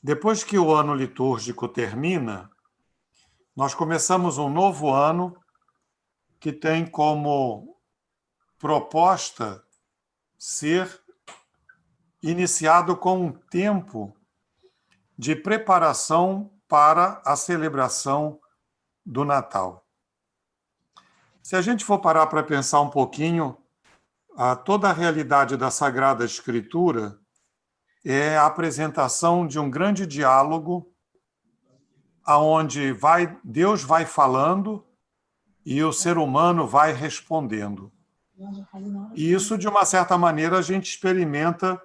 Depois que o ano litúrgico termina, nós começamos um novo ano que tem como proposta ser iniciado com um tempo de preparação para a celebração do Natal. Se a gente for parar para pensar um pouquinho, toda a realidade da Sagrada Escritura é a apresentação de um grande diálogo aonde Deus vai falando e o ser humano vai respondendo. E isso, de uma certa maneira, a gente experimenta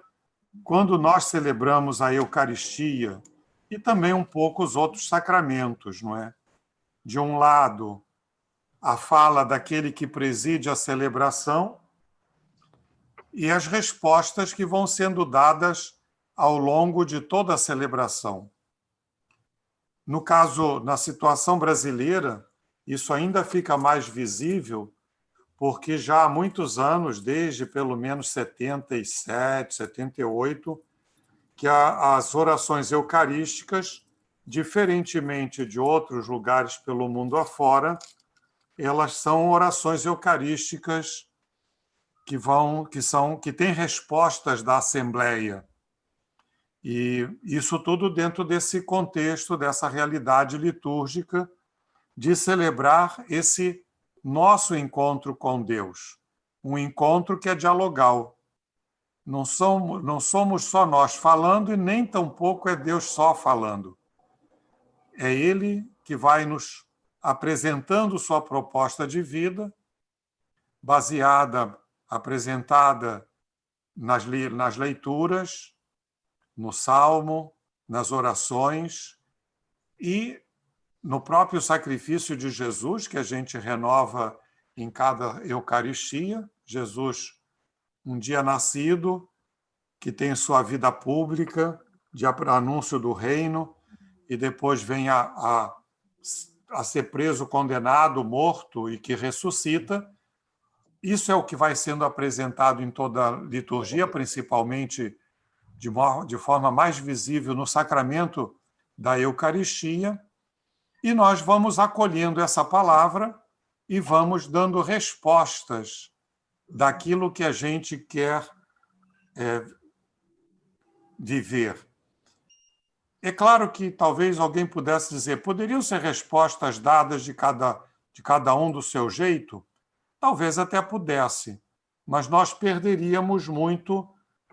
quando nós celebramos a Eucaristia e também um pouco os outros sacramentos, não é? De um lado, a fala daquele que preside a celebração e as respostas que vão sendo dadas ao longo de toda a celebração. No caso, na situação brasileira, isso ainda fica mais visível, porque já há muitos anos, desde pelo menos 77, 78, que as orações eucarísticas, diferentemente de outros lugares pelo mundo afora, elas são orações eucarísticas que têm respostas da Assembleia. E isso tudo dentro desse contexto, dessa realidade litúrgica de celebrar esse nosso encontro com Deus, um encontro que é dialogal. Não somos só nós falando e nem tampouco é Deus só falando. É Ele que vai nos apresentando sua proposta de vida, apresentada nas leituras, no Salmo, nas orações e no próprio sacrifício de Jesus, que a gente renova em cada Eucaristia. Jesus, um dia nascido, que tem sua vida pública, de anúncio do reino, e depois vem a ser preso, condenado, morto e que ressuscita. Isso é o que vai sendo apresentado em toda a liturgia, principalmente de forma mais visível no sacramento da Eucaristia, e nós vamos acolhendo essa palavra e vamos dando respostas daquilo que a gente quer viver. É claro que talvez alguém pudesse dizer, poderiam ser respostas dadas de cada um do seu jeito? Talvez até pudesse, mas nós perderíamos muito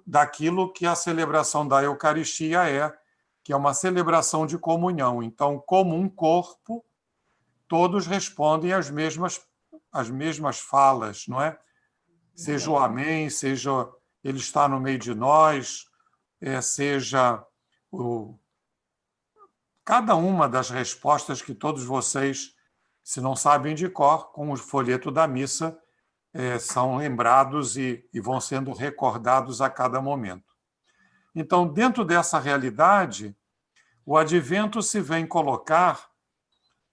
daquilo que a celebração da Eucaristia é, que é uma celebração de comunhão. Então, como um corpo, todos respondem às mesmas falas, não é? Seja o amém, seja ele está no meio de nós, seja cada uma das respostas que todos vocês, se não sabem de cor, com o folheto da missa, são lembrados e vão sendo recordados a cada momento. Então, dentro dessa realidade, o advento se vem colocar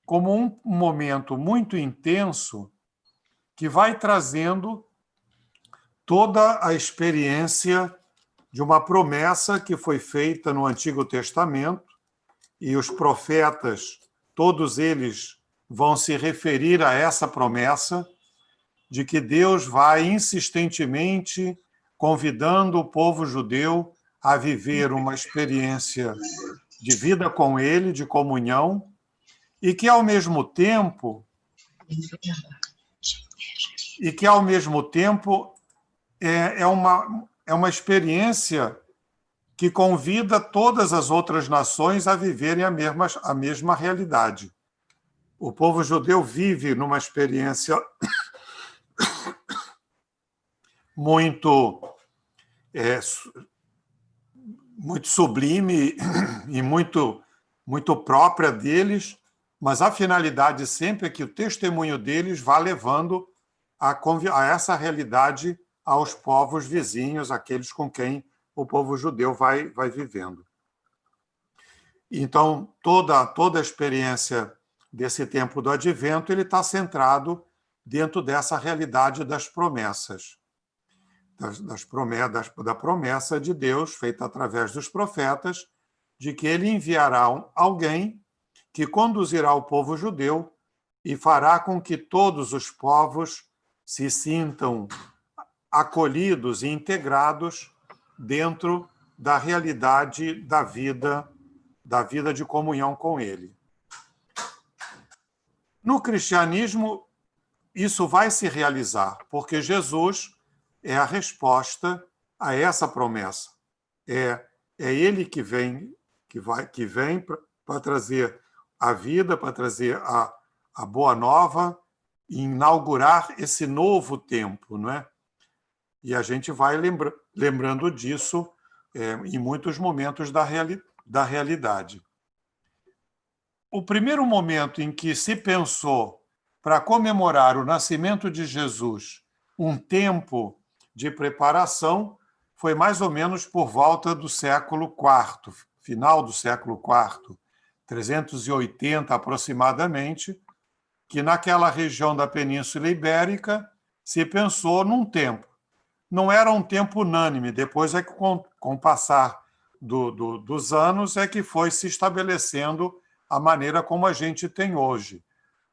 como um momento muito intenso que vai trazendo toda a experiência de uma promessa que foi feita no Antigo Testamento, e os profetas, todos eles vão se referir a essa promessa de que Deus vai insistentemente convidando o povo judeu a viver uma experiência de vida com Ele, de comunhão, e que, ao mesmo tempo, é uma experiência que convida todas as outras nações a viverem a mesma realidade. O povo judeu vive numa experiência muito sublime e muito própria deles, mas a finalidade sempre é que o testemunho deles vá levando a essa realidade aos povos vizinhos, aqueles com quem o povo judeu vai vivendo. Então, toda a experiência desse tempo do Advento ele está centrado dentro dessa realidade das promessas, da promessa de Deus feita através dos profetas, de que ele enviará alguém que conduzirá o povo judeu e fará com que todos os povos se sintam acolhidos e integrados dentro da realidade da vida de comunhão com ele. No cristianismo, isso vai se realizar, porque Jesus é a resposta a essa promessa. É ele que vem para trazer a vida, para trazer a boa nova e inaugurar esse novo tempo, não é? E a gente vai lembrando disso em muitos momentos da realidade. O primeiro momento em que se pensou para comemorar o nascimento de Jesus um tempo de preparação foi mais ou menos por volta do século IV, final do século IV, 380 aproximadamente, que naquela região da Península Ibérica se pensou num tempo. Não era um tempo unânime, depois é que com o passar dos anos é que foi se estabelecendo a maneira como a gente tem hoje.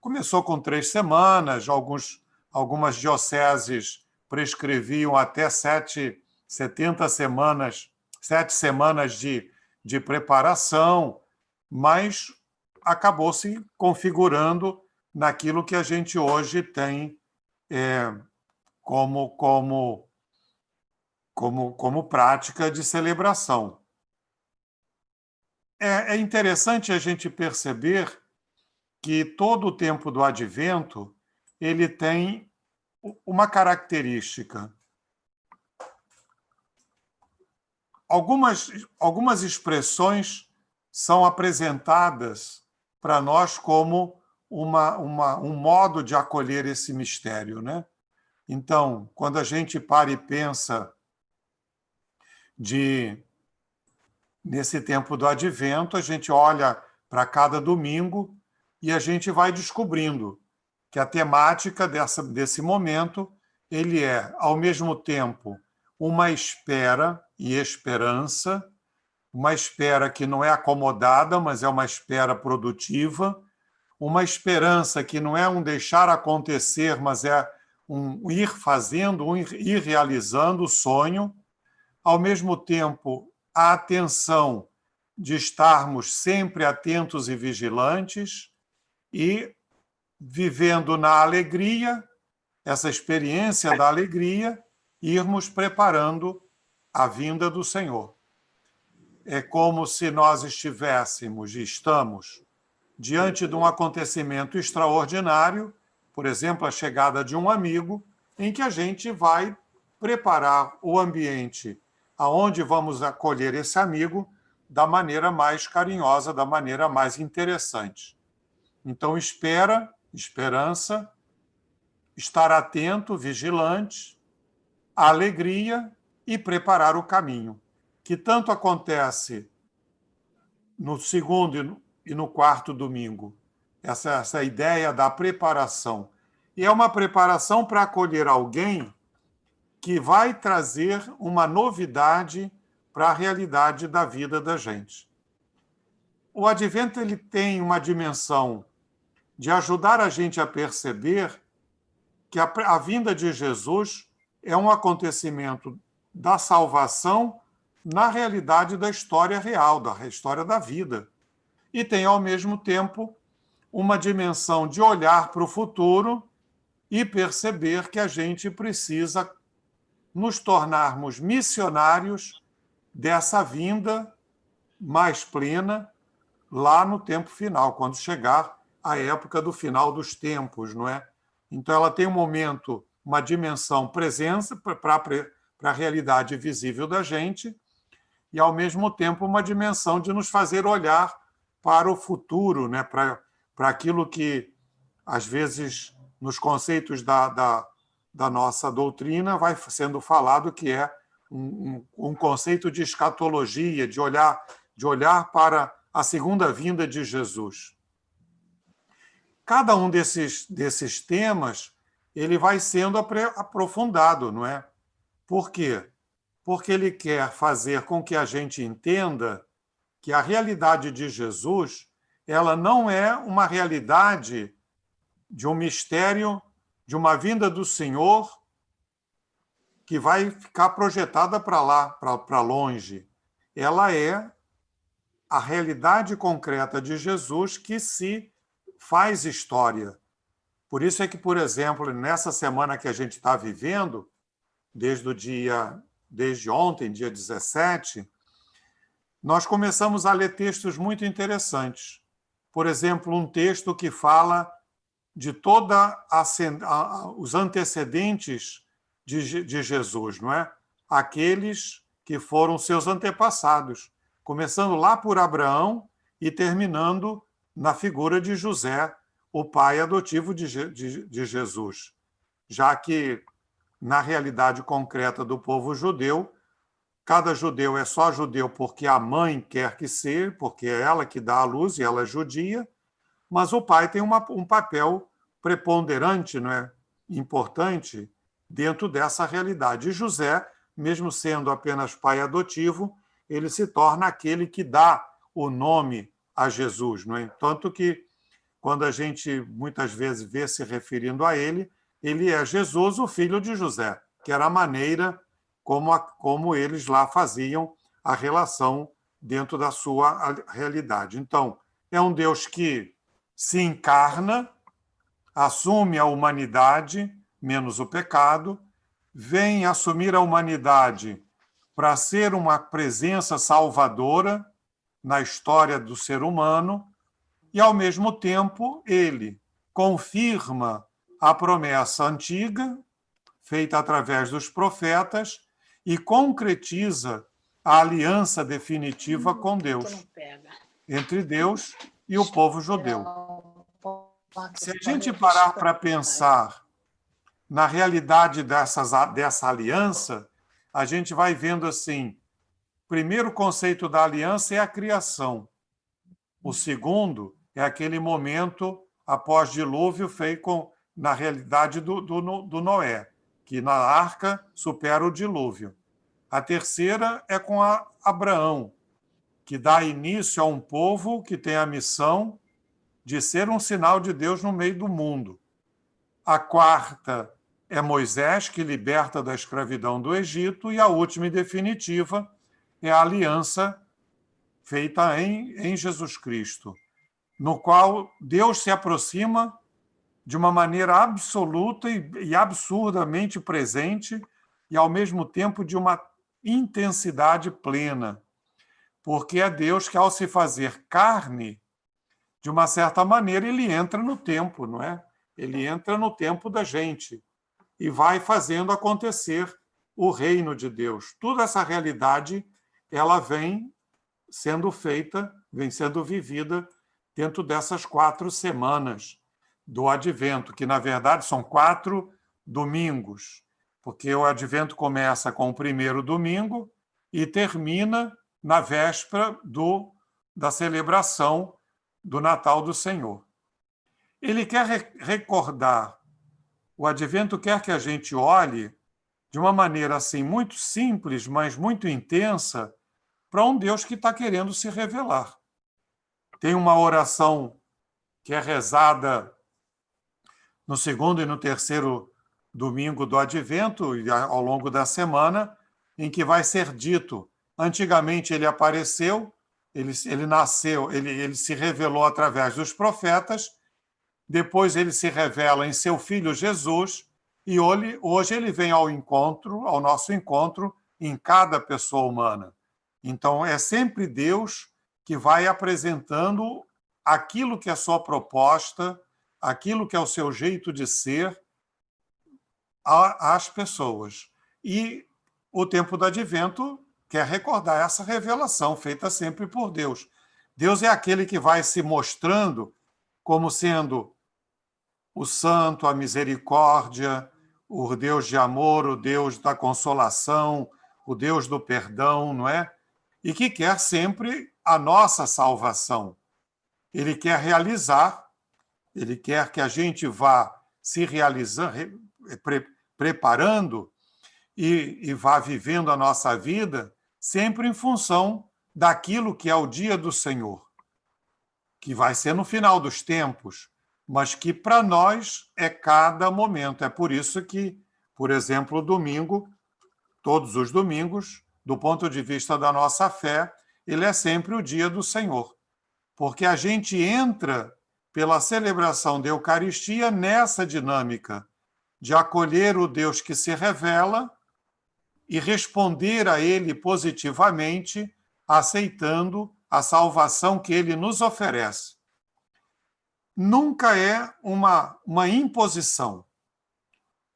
Começou com 3 semanas, algumas dioceses prescreviam até 70 semanas, 7 semanas de preparação, mas acabou se configurando naquilo que a gente hoje tem como prática de celebração. É interessante a gente perceber que todo o tempo do Advento ele tem uma característica. Algumas expressões são apresentadas para nós como um modo de acolher esse mistério, né? Então, quando a gente para e pensa nesse tempo do Advento, a gente olha para cada domingo e a gente vai descobrindo que a temática desse momento ele é, ao mesmo tempo, uma espera e esperança, uma espera que não é acomodada, mas é uma espera produtiva, uma esperança que não é um deixar acontecer, mas é um ir fazendo, ir realizando o sonho, ao mesmo tempo a atenção de estarmos sempre atentos e vigilantes e vivendo na alegria, essa experiência da alegria, irmos preparando a vinda do Senhor. É como se nós estivéssemos e estamos diante de um acontecimento extraordinário, por exemplo, a chegada de um amigo, em que a gente vai preparar o ambiente aonde vamos acolher esse amigo da maneira mais carinhosa, da maneira mais interessante. Então, esperança, estar atento, vigilante, alegria e preparar o caminho, que tanto acontece no segundo e no quarto domingo, essa ideia da preparação. E é uma preparação para acolher alguém que vai trazer uma novidade para a realidade da vida da gente. O Advento ele tem uma dimensão de ajudar a gente a perceber que a vinda de Jesus é um acontecimento da salvação na realidade da história real, da história da vida. E tem, ao mesmo tempo, uma dimensão de olhar para o futuro e perceber que a gente precisa nos tornarmos missionários dessa vinda mais plena lá no tempo final, quando chegar a época do final dos tempos, não é? Então, ela tem um momento, uma dimensão presença para a realidade visível da gente e, ao mesmo tempo, uma dimensão de nos fazer olhar para o futuro, né? Para aquilo que, às vezes, nos conceitos da nossa doutrina, vai sendo falado que é um conceito de escatologia, de olhar para a segunda vinda de Jesus. Cada um desses temas ele vai sendo aprofundado, não é? Por quê? Porque ele quer fazer com que a gente entenda que a realidade de Jesus, ela não é uma realidade de um mistério, de uma vinda do Senhor que vai ficar projetada para lá, para longe. Ela é a realidade concreta de Jesus que se faz história. Por isso é que, por exemplo, nessa semana que a gente está vivendo, desde ontem, dia 17, nós começamos a ler textos muito interessantes. Por exemplo, um texto que fala de os antecedentes de Jesus, não é? Aqueles que foram seus antepassados, começando lá por Abraão e terminando na figura de José, o pai adotivo de Jesus. Já que, na realidade concreta do povo judeu, cada judeu é só judeu porque a mãe quer que seja, porque é ela que dá a luz e ela é judia, mas o pai tem um papel preponderante, não é? Importante, dentro dessa realidade. E José, mesmo sendo apenas pai adotivo, ele se torna aquele que dá o nome a Jesus, não é? Tanto que, quando a gente muitas vezes vê se referindo a ele, ele é Jesus, o filho de José, que era a maneira como eles lá faziam a relação dentro da sua realidade. Então, é um Deus que se encarna, assume a humanidade, menos o pecado, vem assumir a humanidade para ser uma presença salvadora na história do ser humano e, ao mesmo tempo, ele confirma a promessa antiga, feita através dos profetas, e concretiza a aliança definitiva com Deus, entre Deus e o povo judeu. Se a gente parar para pensar na realidade dessa aliança, a gente vai vendo assim, primeiro conceito da aliança é a criação. O segundo é aquele momento após dilúvio feito na realidade do Noé, que na arca supera o dilúvio. A terceira é com Abraão, que dá início a um povo que tem a missão de ser um sinal de Deus no meio do mundo. A quarta é Moisés, que liberta da escravidão do Egito, e a última e definitiva é a aliança feita em Jesus Cristo, no qual Deus se aproxima de uma maneira absoluta e absurdamente presente e, ao mesmo tempo, de uma intensidade plena, porque é Deus que, ao se fazer carne, de uma certa maneira, ele entra no tempo, não é? Ele entra no tempo da gente e vai fazendo acontecer o reino de Deus. Toda essa realidade, ela vem sendo feita, vem sendo vivida dentro dessas 4 semanas do Advento, que, na verdade, são 4 domingos, porque o Advento começa com o primeiro domingo e termina na véspera da celebração do Natal do Senhor. Ele quer recordar, o Advento quer que a gente olhe de uma maneira assim muito simples, mas muito intensa, para um Deus que está querendo se revelar. Tem uma oração que é rezada no segundo e no terceiro domingo do Advento, e ao longo da semana, em que vai ser dito: antigamente ele apareceu, ele nasceu, ele se revelou através dos profetas, depois ele se revela em seu Filho Jesus, e hoje ele vem ao nosso encontro, em cada pessoa humana. Então, é sempre Deus que vai apresentando aquilo que é a sua proposta, aquilo que é o seu jeito de ser às pessoas. E o tempo do Advento quer recordar essa revelação feita sempre por Deus. Deus é aquele que vai se mostrando como sendo o santo, a misericórdia, o Deus de amor, o Deus da consolação, o Deus do perdão, não é? E que quer sempre a nossa salvação. Ele quer realizar, ele quer que a gente vá se realizando, preparando e vá vivendo a nossa vida sempre em função daquilo que é o dia do Senhor, que vai ser no final dos tempos, mas que para nós é cada momento. É por isso que, por exemplo, o domingo, todos os domingos, do ponto de vista da nossa fé, ele é sempre o dia do Senhor, porque a gente entra pela celebração da Eucaristia nessa dinâmica de acolher o Deus que se revela e responder a ele positivamente, aceitando a salvação que ele nos oferece. Nunca é uma imposição.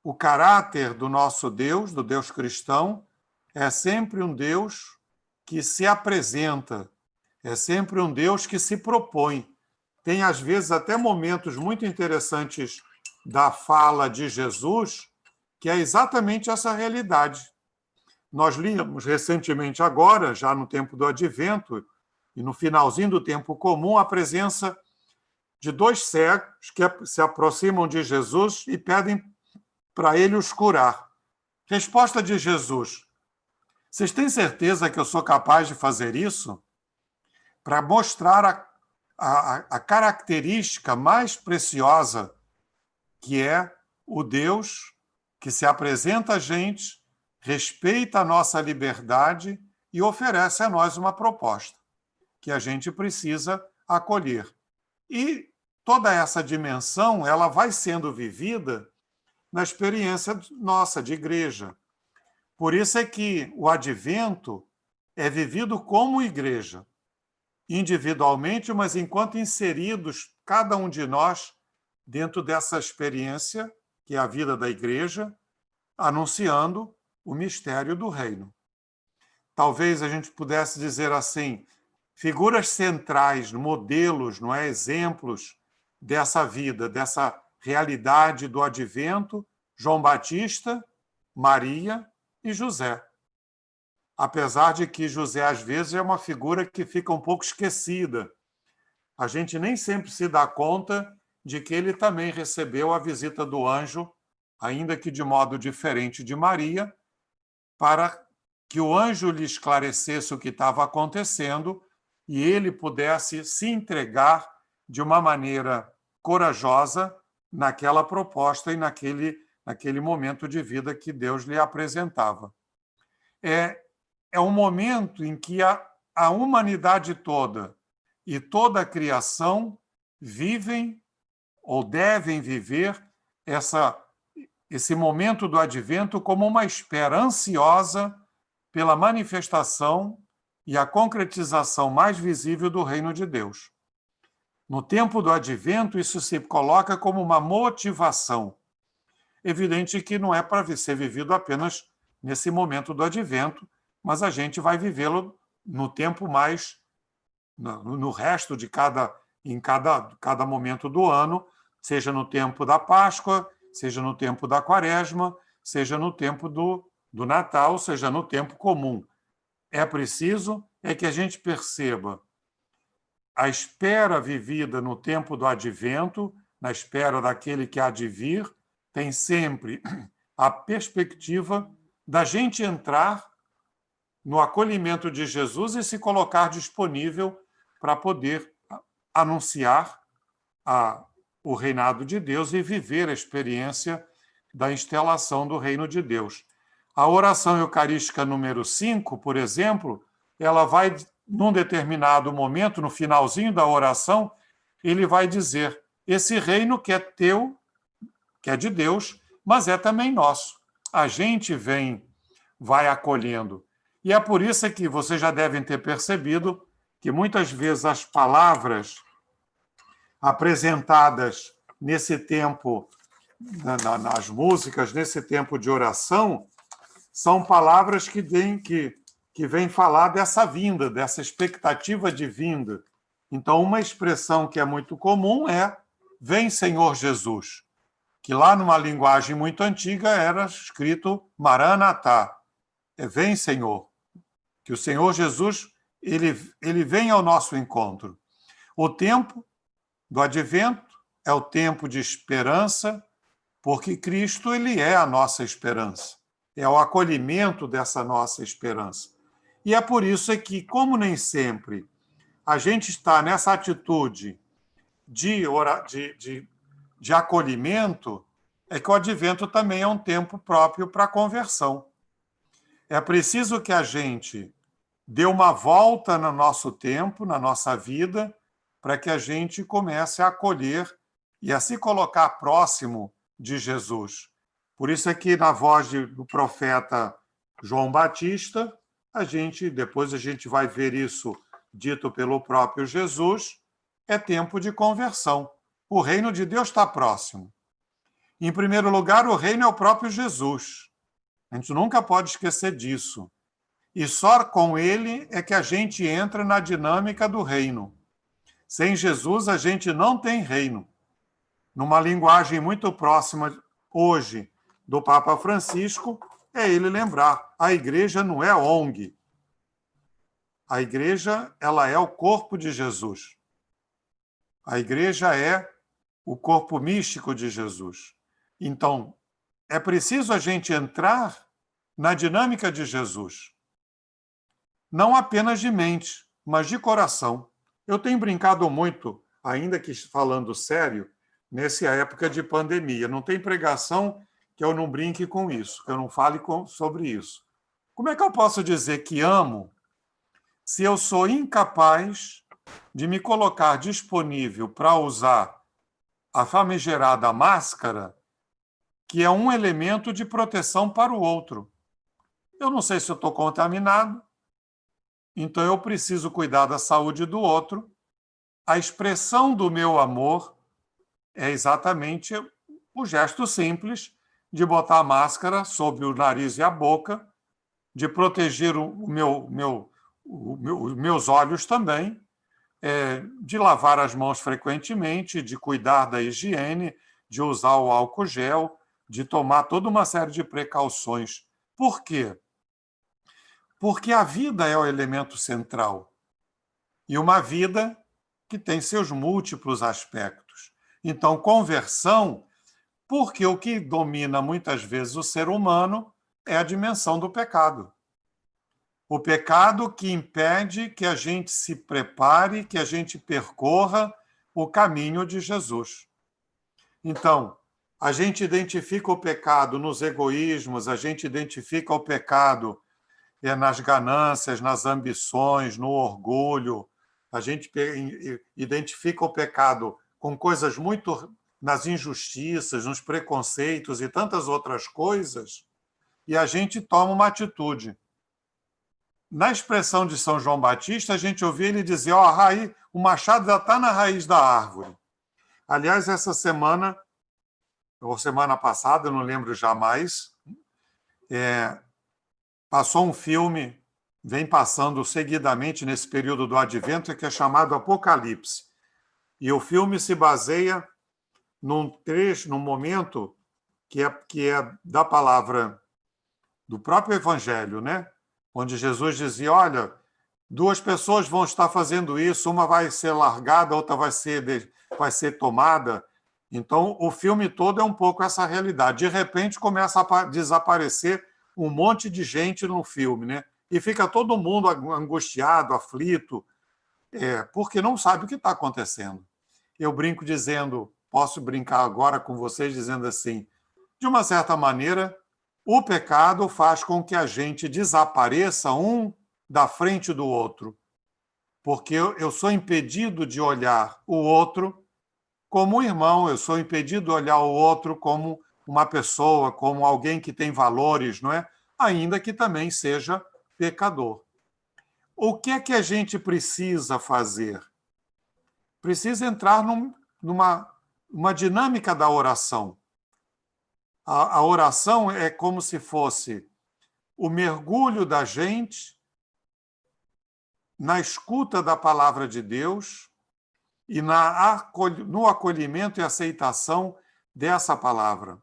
O caráter do nosso Deus, do Deus cristão, é sempre um Deus que se apresenta, é sempre um Deus que se propõe. Tem, às vezes, até momentos muito interessantes da fala de Jesus, que é exatamente essa realidade. Nós líamos recentemente agora, já no tempo do Advento, e no finalzinho do tempo comum, a presença de dois cegos que se aproximam de Jesus e pedem para ele os curar. Resposta de Jesus: vocês têm certeza que eu sou capaz de fazer isso? Para mostrar a característica mais preciosa, que é o Deus que se apresenta a gente, respeita a nossa liberdade e oferece a nós uma proposta que a gente precisa acolher. E toda essa dimensão ela vai sendo vivida na experiência nossa de igreja. Por isso é que o advento é vivido como igreja, individualmente, mas enquanto inseridos, cada um de nós, dentro dessa experiência, que é a vida da igreja, anunciando o mistério do reino. Talvez a gente pudesse dizer assim, figuras centrais, modelos, não é, exemplos dessa vida, dessa realidade do advento, João Batista, Maria e José. Apesar de que José, às vezes, é uma figura que fica um pouco esquecida. A gente nem sempre se dá conta de que ele também recebeu a visita do anjo, ainda que de modo diferente de Maria, para que o anjo lhe esclarecesse o que estava acontecendo e ele pudesse se entregar de uma maneira corajosa naquela proposta e naquele momento de vida que Deus lhe apresentava. É um momento em que a humanidade toda e toda a criação vivem ou devem viver esse momento do advento como uma espera ansiosa pela manifestação e a concretização mais visível do reino de Deus. No tempo do advento, isso se coloca como uma motivação. Evidente que não é para ser vivido apenas nesse momento do advento, mas a gente vai vivê-lo no tempo mais, no resto de cada momento do ano, seja no tempo da Páscoa, seja no tempo da Quaresma, seja no tempo do Natal, seja no tempo comum. É preciso que a gente perceba a espera vivida no tempo do advento, na espera daquele que há de vir, tem sempre a perspectiva da gente entrar no acolhimento de Jesus e se colocar disponível para poder anunciar o reinado de Deus e viver a experiência da instalação do reino de Deus. A oração eucarística número 5, por exemplo, ela vai, num determinado momento, no finalzinho da oração, ele vai dizer: esse reino que é teu, que é de Deus, mas é também nosso. A gente vai acolhendo. E é por isso que vocês já devem ter percebido que muitas vezes as palavras apresentadas nesse tempo, nas músicas, nesse tempo de oração, são palavras que vêm falar dessa vinda, dessa expectativa de vinda. Então, uma expressão que é muito comum é "Vem, Senhor Jesus", que lá numa linguagem muito antiga era escrito Maranatá, "Vem, Senhor", que o Senhor Jesus ele vem ao nosso encontro. O tempo do advento é o tempo de esperança, porque Cristo ele é a nossa esperança, é o acolhimento dessa nossa esperança. E é por isso que, como nem sempre a gente está nessa atitude de acolhimento, é que o advento também é um tempo próprio para a conversão. É preciso que a gente dê uma volta no nosso tempo, na nossa vida, para que a gente comece a acolher e a se colocar próximo de Jesus. Por isso é que na voz do profeta João Batista, depois a gente vai ver isso dito pelo próprio Jesus, é tempo de conversão. O reino de Deus está próximo. Em primeiro lugar, o reino é o próprio Jesus. A gente nunca pode esquecer disso. E só com ele é que a gente entra na dinâmica do reino. Sem Jesus, a gente não tem reino. Numa linguagem muito próxima hoje do Papa Francisco, é ele lembrar: a igreja não é ONG. A igreja, ela é o corpo de Jesus. A igreja é o corpo místico de Jesus. Então, é preciso a gente entrar na dinâmica de Jesus. Não apenas de mente, mas de coração. Eu tenho brincado muito, ainda que falando sério, nessa época de pandemia. Não tem pregação que eu não brinque com isso, que eu não fale sobre isso. Como é que eu posso dizer que amo se eu sou incapaz de me colocar disponível para usar a famigerada máscara, que é um elemento de proteção para o outro? Eu não sei se eu estou contaminado, então eu preciso cuidar da saúde do outro. A expressão do meu amor é exatamente o gesto simples de botar a máscara sobre o nariz e a boca, de proteger os meus olhos também, de lavar as mãos frequentemente, de cuidar da higiene, de usar o álcool gel, de tomar toda uma série de precauções. Por quê? Porque a vida é o elemento central. E uma vida que tem seus múltiplos aspectos. Então, conversão, porque o que domina muitas vezes o ser humano é a dimensão do pecado. O pecado que impede que a gente se prepare, que a gente percorra o caminho de Jesus. Então, a gente identifica o pecado nos egoísmos, a gente identifica o pecado nas ganâncias, nas ambições, no orgulho. A gente identifica o pecado com coisas muito nas injustiças, nos preconceitos e tantas outras coisas, e a gente toma uma atitude. Na expressão de São João Batista, a gente ouvia ele dizer: o machado já está na raiz da árvore. Aliás, essa semana, ou semana passada, eu não lembro jamais, passou um filme, vem passando seguidamente nesse período do Advento, que é chamado Apocalipse. E o filme se baseia num trecho, num momento que é da palavra do próprio Evangelho, né? Onde Jesus dizia: olha, duas pessoas vão estar fazendo isso, uma vai ser largada, a outra vai ser tomada. Então, o filme todo é um pouco essa realidade. De repente, começa a desaparecer um monte de gente no filme, né? E fica todo mundo angustiado, aflito, porque não sabe o que está acontecendo. Eu brinco dizendo, posso brincar agora com vocês dizendo assim: de uma certa maneira, o pecado faz com que a gente desapareça um da frente do outro, porque eu sou impedido de olhar o outro como um irmão, eu sou impedido de olhar o outro como uma pessoa, como alguém que tem valores, não é? Ainda que também seja pecador. O que é que a gente precisa fazer? Precisa entrar numa dinâmica da oração. A oração é como se fosse o mergulho da gente na escuta da palavra de Deus e no acolhimento e aceitação dessa palavra.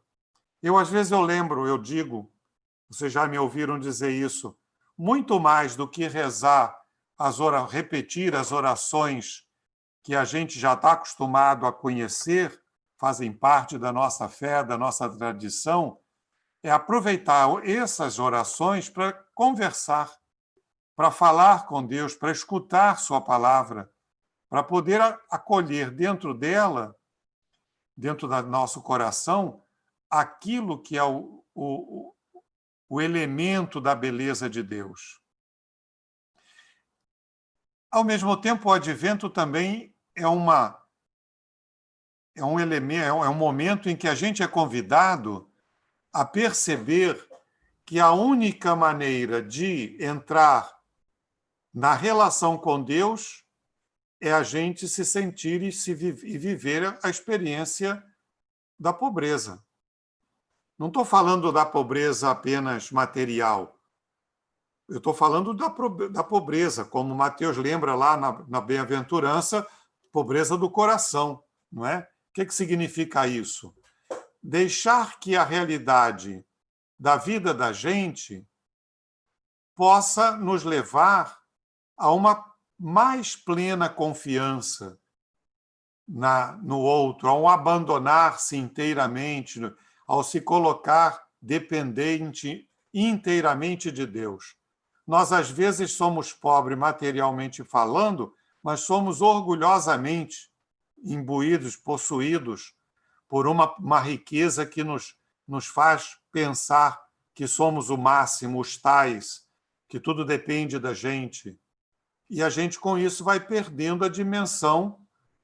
Às vezes eu digo, vocês já me ouviram dizer isso, muito mais do que rezar, repetir as orações que a gente já está acostumado a conhecer, fazem parte da nossa fé, da nossa tradição, é aproveitar essas orações para conversar, para falar com Deus, para escutar sua palavra, para poder acolher dentro dela, dentro do nosso coração, aquilo que é o elemento da beleza de Deus. Ao mesmo tempo, o advento também é um elemento, é um momento em que a gente é convidado a perceber que a única maneira de entrar na relação com Deus é a gente se sentir e viver a experiência da pobreza. Não estou falando da pobreza apenas material. Eu estou falando da pobreza, como Mateus lembra lá na bem-aventurança, pobreza do coração, não é? O que significa isso? Deixar que a realidade da vida da gente possa nos levar a uma mais plena confiança no outro, ao abandonar-se inteiramente, ao se colocar dependente inteiramente de Deus. Nós, às vezes, somos pobres materialmente falando, mas somos orgulhosamente imbuídos, possuídos por uma riqueza que nos faz pensar que somos o máximo, os tais, que tudo depende da gente. E a gente, com isso, vai perdendo a dimensão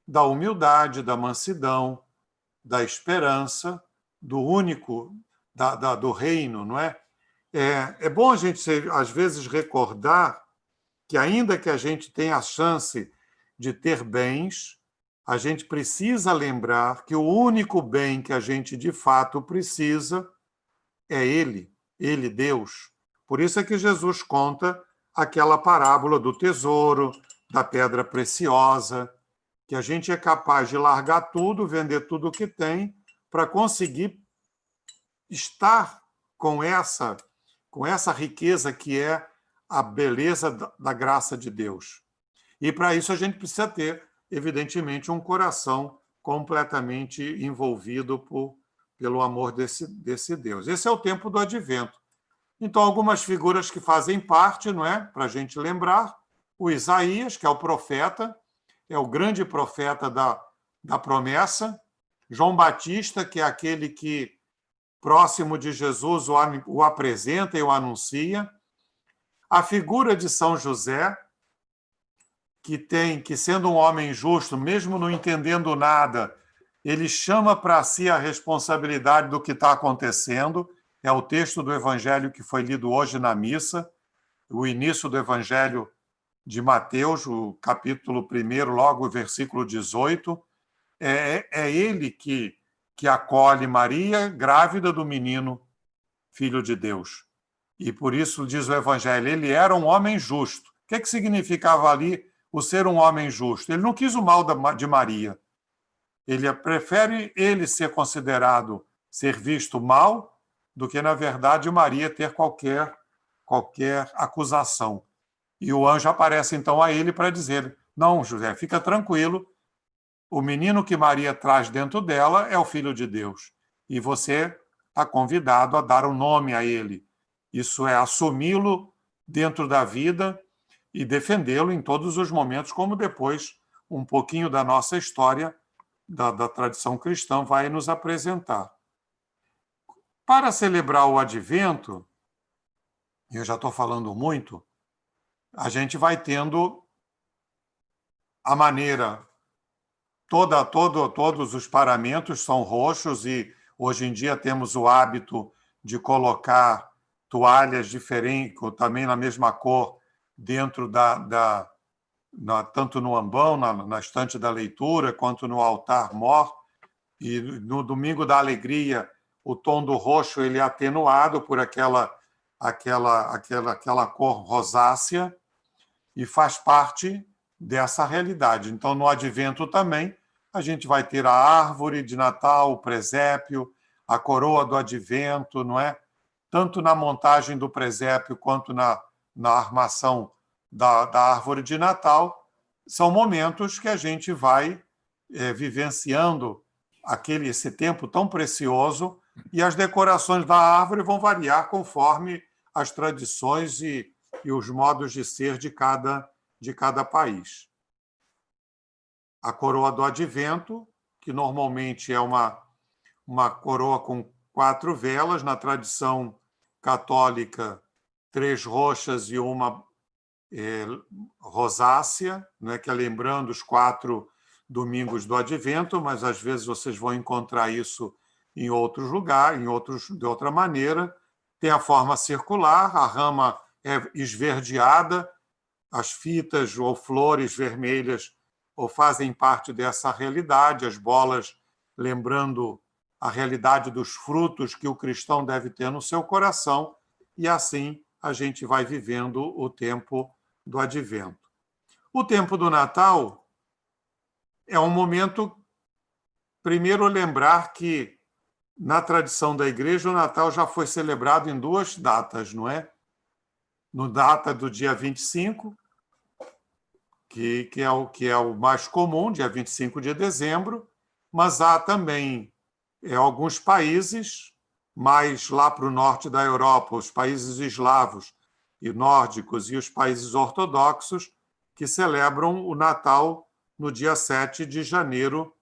da humildade, da mansidão, da esperança, do único, do reino, não é? É bom a gente, às vezes, recordar que, ainda que a gente tenha a chance de ter bens, a gente precisa lembrar que o único bem que a gente, de fato, precisa é Ele, Deus. Por isso é que Jesus conta aquela parábola do tesouro, da pedra preciosa, que a gente é capaz de largar tudo, vender tudo o que tem, para conseguir estar com essa riqueza que é a beleza da graça de Deus. E para isso a gente precisa ter, evidentemente, um coração completamente envolvido pelo amor desse Deus. Esse é o tempo do advento. Então, algumas figuras que fazem parte, não é? Para a gente lembrar, o Isaías, que é o profeta, é o grande profeta da promessa, João Batista, que é aquele que, próximo de Jesus, o apresenta e o anuncia, a figura de São José, que sendo um homem justo, mesmo não entendendo nada, ele chama para si a responsabilidade do que está acontecendo. É o texto do Evangelho que foi lido hoje na missa, o início do Evangelho de Mateus, o capítulo 1, logo o versículo 18. É ele que acolhe Maria, grávida do menino, filho de Deus. E por isso, diz o Evangelho, ele era um homem justo. O que significava ali o ser um homem justo? Ele não quis o mal de Maria. Ele prefere ele ser considerado, ser visto mal, do que, na verdade, Maria ter qualquer acusação. E o anjo aparece, então, a ele para dizer, não, José, fica tranquilo, o menino que Maria traz dentro dela é o Filho de Deus. E você está convidado a dar um nome a ele. Isso é assumi-lo dentro da vida e defendê-lo em todos os momentos, como depois um pouquinho da nossa história, da tradição cristã, vai nos apresentar. Para celebrar o Advento, eu já estou falando muito, a gente vai tendo a maneira, todos os paramentos são roxos e hoje em dia temos o hábito de colocar toalhas diferentes, também na mesma cor, dentro tanto no ambão, na estante da leitura, quanto no altar-mor. E no Domingo da Alegria, o tom do roxo ele é atenuado por aquela cor rosácea e faz parte dessa realidade. Então, no Advento também, a gente vai ter a árvore de Natal, o presépio, a coroa do Advento, não é? Tanto na montagem do presépio quanto na armação da árvore de Natal, são momentos que a gente vai vivenciando esse tempo tão precioso, e as decorações da árvore vão variar conforme as tradições e e os modos de ser de cada país. A coroa do Advento, que normalmente é uma coroa com 4 velas, na tradição católica, 3 roxas e uma rosácea, né, que é lembrando os 4 domingos do Advento, mas às vezes vocês vão encontrar isso em outros lugares, de outra maneira. Tem a forma circular, a rama é esverdeada, as fitas ou flores vermelhas ou fazem parte dessa realidade, as bolas lembrando a realidade dos frutos que o cristão deve ter no seu coração, e assim a gente vai vivendo o tempo do Advento. O tempo do Natal é um momento, primeiro, lembrar que, na tradição da igreja, o Natal já foi celebrado em 2 datas, não é? No data do dia 25, que é o mais comum, dia 25 de dezembro, mas há também alguns países, mais lá para o norte da Europa, os países eslavos e nórdicos e os países ortodoxos, que celebram o Natal no dia 7 de janeiro,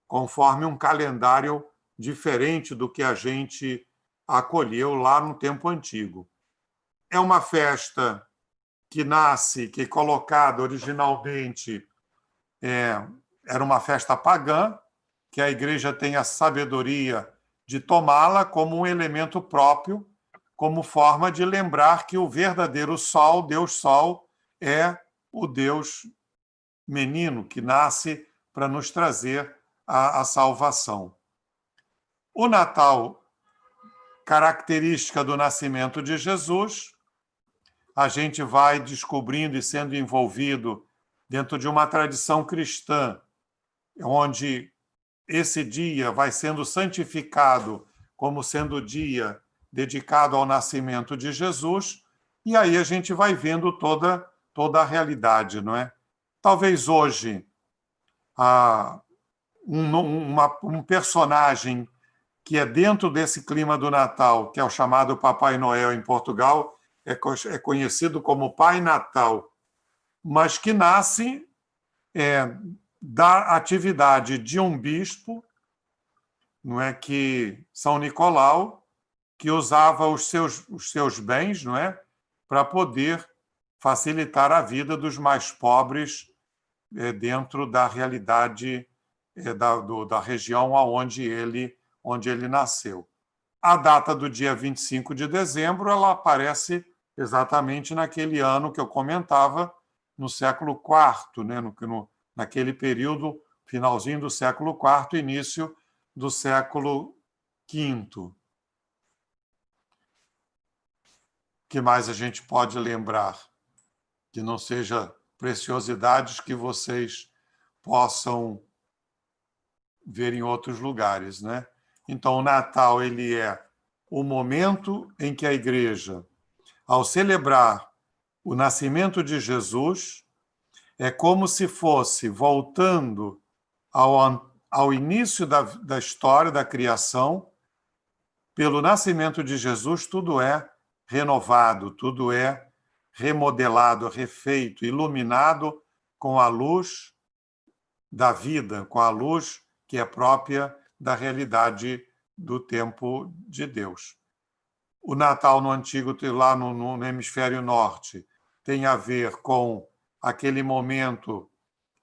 conforme um calendário diferente do que a gente acolheu lá no tempo antigo. É uma festa que nasce, que é colocada originalmente, era uma festa pagã, que a igreja tem a sabedoria de tomá-la como um elemento próprio, como forma de lembrar que o verdadeiro Sol, Deus Sol, é o Deus menino que nasce para nos trazer a salvação. O Natal, característica do nascimento de Jesus, a gente vai descobrindo e sendo envolvido dentro de uma tradição cristã, onde esse dia vai sendo santificado como sendo o dia dedicado ao nascimento de Jesus, e aí a gente vai vendo toda a realidade, não é? Talvez hoje um personagem que é dentro desse clima do Natal, que é o chamado Papai Noel em Portugal, é conhecido como Pai Natal, mas que nasce da atividade de um bispo, não é, que São Nicolau, que usava os seus bens, não é, para poder facilitar a vida dos mais pobres dentro da realidade da região onde ele nasceu. A data do dia 25 de dezembro ela aparece exatamente naquele ano que eu comentava, no século IV, né? Naquele período, finalzinho do século IV, início do século V. O que mais a gente pode lembrar? Que não seja preciosidades que vocês possam ver em outros lugares, né? Então, o Natal ele é o momento em que a igreja, ao celebrar o nascimento de Jesus, é como se fosse voltando ao início da história da criação. Pelo nascimento de Jesus, tudo é renovado, tudo é remodelado, refeito, iluminado com a luz da vida, com a luz que é própria da realidade do tempo de Deus. O Natal no Antigo, lá no Hemisfério Norte, tem a ver com aquele momento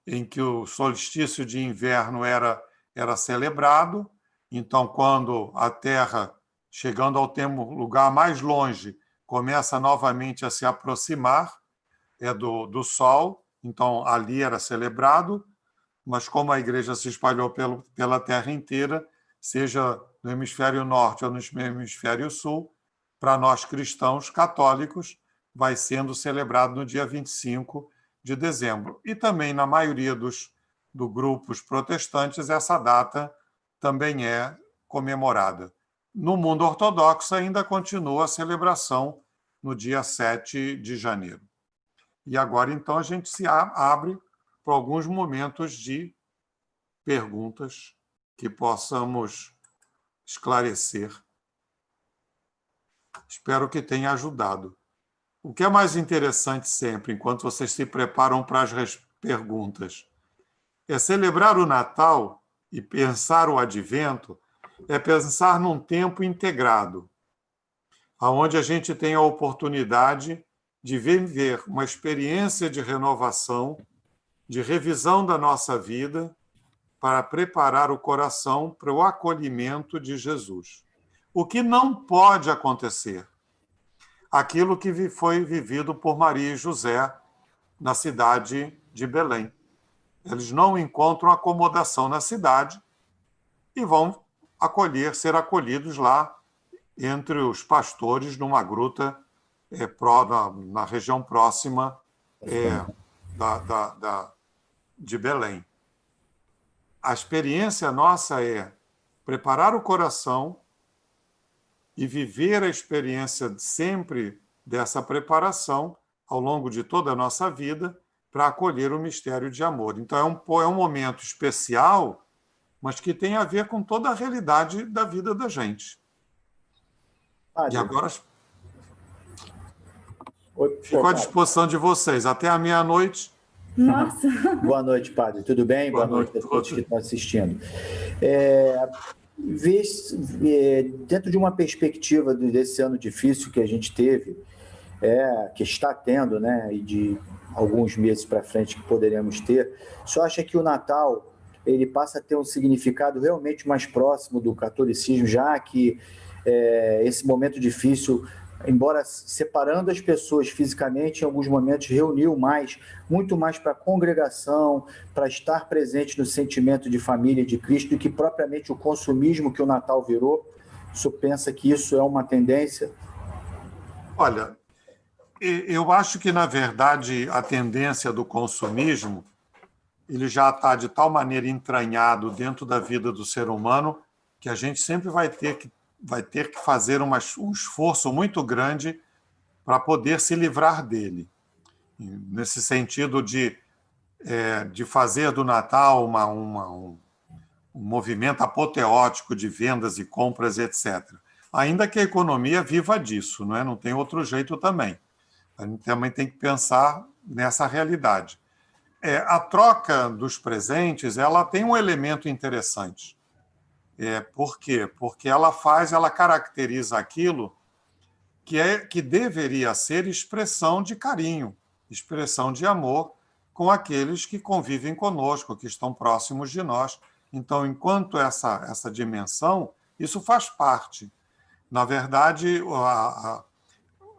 em que o solstício de inverno era celebrado. Então, quando a Terra, chegando ao lugar mais longe, começa novamente a se aproximar do Sol, então ali era celebrado, mas como a igreja se espalhou pela Terra inteira, seja no Hemisfério Norte ou no Hemisfério Sul, para nós cristãos católicos, vai sendo celebrado no dia 25 de dezembro. E também, na maioria dos grupos protestantes, essa data também é comemorada. No mundo ortodoxo, ainda continua a celebração no dia 7 de janeiro. E agora, então, a gente se abre para alguns momentos de perguntas que possamos esclarecer. Espero que tenha ajudado. o que é mais interessante sempre, enquanto vocês se preparam para as perguntas, é celebrar o Natal e pensar o Advento, é pensar num tempo integrado, onde a gente tem a oportunidade de viver uma experiência de renovação, de revisão da nossa vida, para preparar o coração para o acolhimento de Jesus. O que não pode acontecer, aquilo que foi vivido por Maria e José na cidade de Belém. Eles não encontram acomodação na cidade e vão ser acolhidos lá entre os pastores numa gruta na região próxima de Belém. A experiência nossa é preparar o coração e viver a experiência sempre dessa preparação ao longo de toda a nossa vida para acolher o mistério de amor. Então, é um momento especial, mas que tem a ver com toda a realidade da vida da gente. Padre, e agora fico à disposição de vocês. Até a meia-noite. Nossa! Boa noite, padre. Tudo bem? Boa noite a todos que estão assistindo. Dentro de uma perspectiva desse ano difícil que a gente teve, que está tendo, né, e de alguns meses para frente que poderemos ter, só acha que o Natal ele passa a ter um significado realmente mais próximo do catolicismo, já que esse momento difícil, embora separando as pessoas fisicamente, em alguns momentos reuniu muito mais para a congregação, para estar presente no sentimento de família e de Cristo, do que propriamente o consumismo que o Natal virou. O senhor pensa que isso é uma tendência? Olha, eu acho que, na verdade, a tendência do consumismo ele já está de tal maneira entranhado dentro da vida do ser humano que a gente sempre vai ter que fazer um esforço muito grande para poder se livrar dele. Nesse sentido de fazer do Natal um movimento apoteótico de vendas e compras, etc. Ainda que a economia viva disso, não é? Não tem outro jeito também. A gente também tem que pensar nessa realidade. A troca dos presentes ela tem um elemento interessante. Por quê? Porque ela caracteriza aquilo que deveria ser expressão de carinho, expressão de amor com aqueles que convivem conosco, que estão próximos de nós. Então, enquanto essa dimensão, isso faz parte. Na verdade,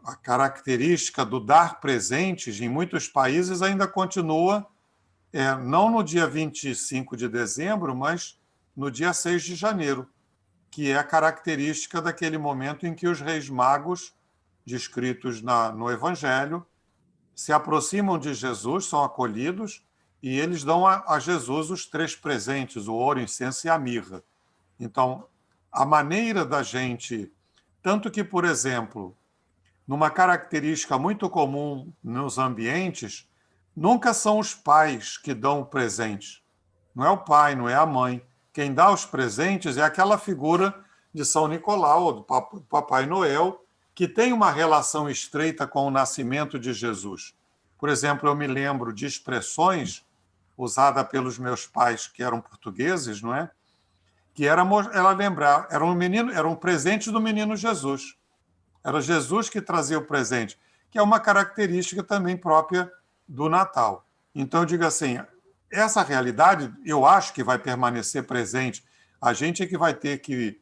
a característica do dar presentes em muitos países ainda continua, não no dia 25 de dezembro, mas no dia 6 de janeiro, que é a característica daquele momento em que os reis magos, descritos no Evangelho, se aproximam de Jesus, são acolhidos, e eles dão a Jesus os 3 presentes, o ouro, o incenso e a mirra. Então, a maneira da gente... Tanto que, por exemplo, numa característica muito comum nos ambientes, nunca são os pais que dão o presente. Não é o pai, não é a mãe. Quem dá os presentes é aquela figura de São Nicolau, ou do Papai Noel, que tem uma relação estreita com o nascimento de Jesus. Por exemplo, eu me lembro de expressões usadas pelos meus pais, que eram portugueses, não é? Que era lembrar, era um presente do menino Jesus. Era Jesus que trazia o presente, que é uma característica também própria do Natal. Então, eu digo assim, essa realidade eu acho que vai permanecer presente. A gente é que vai ter que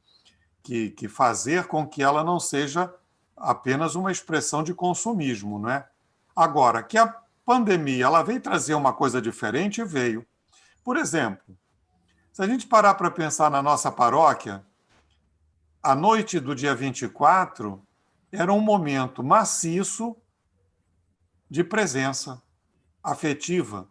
fazer com que ela não seja apenas uma expressão de consumismo, não é? Agora, que a pandemia ela veio trazer uma coisa diferente, veio. Por exemplo, se a gente parar para pensar na nossa paróquia, a noite do dia 24 era um momento maciço de presença afetiva,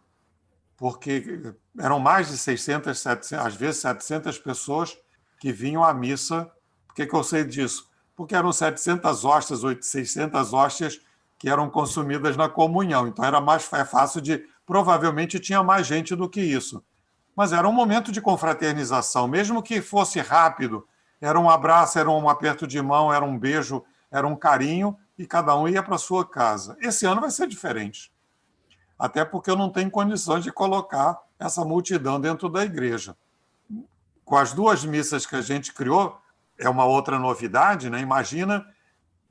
porque eram mais de 600, 700, às vezes 700 pessoas que vinham à missa. Por que eu sei disso? Porque eram 700 hóstias, 600 hóstias que eram consumidas na comunhão. Então era mais fácil provavelmente tinha mais gente do que isso. Mas era um momento de confraternização, mesmo que fosse rápido. Era um abraço, era um aperto de mão, era um beijo, era um carinho, e cada um ia para a sua casa. Esse ano vai ser diferente, até porque eu não tenho condições de colocar essa multidão dentro da igreja. Com as 2 missas que a gente criou, é uma outra novidade, né? Imagina,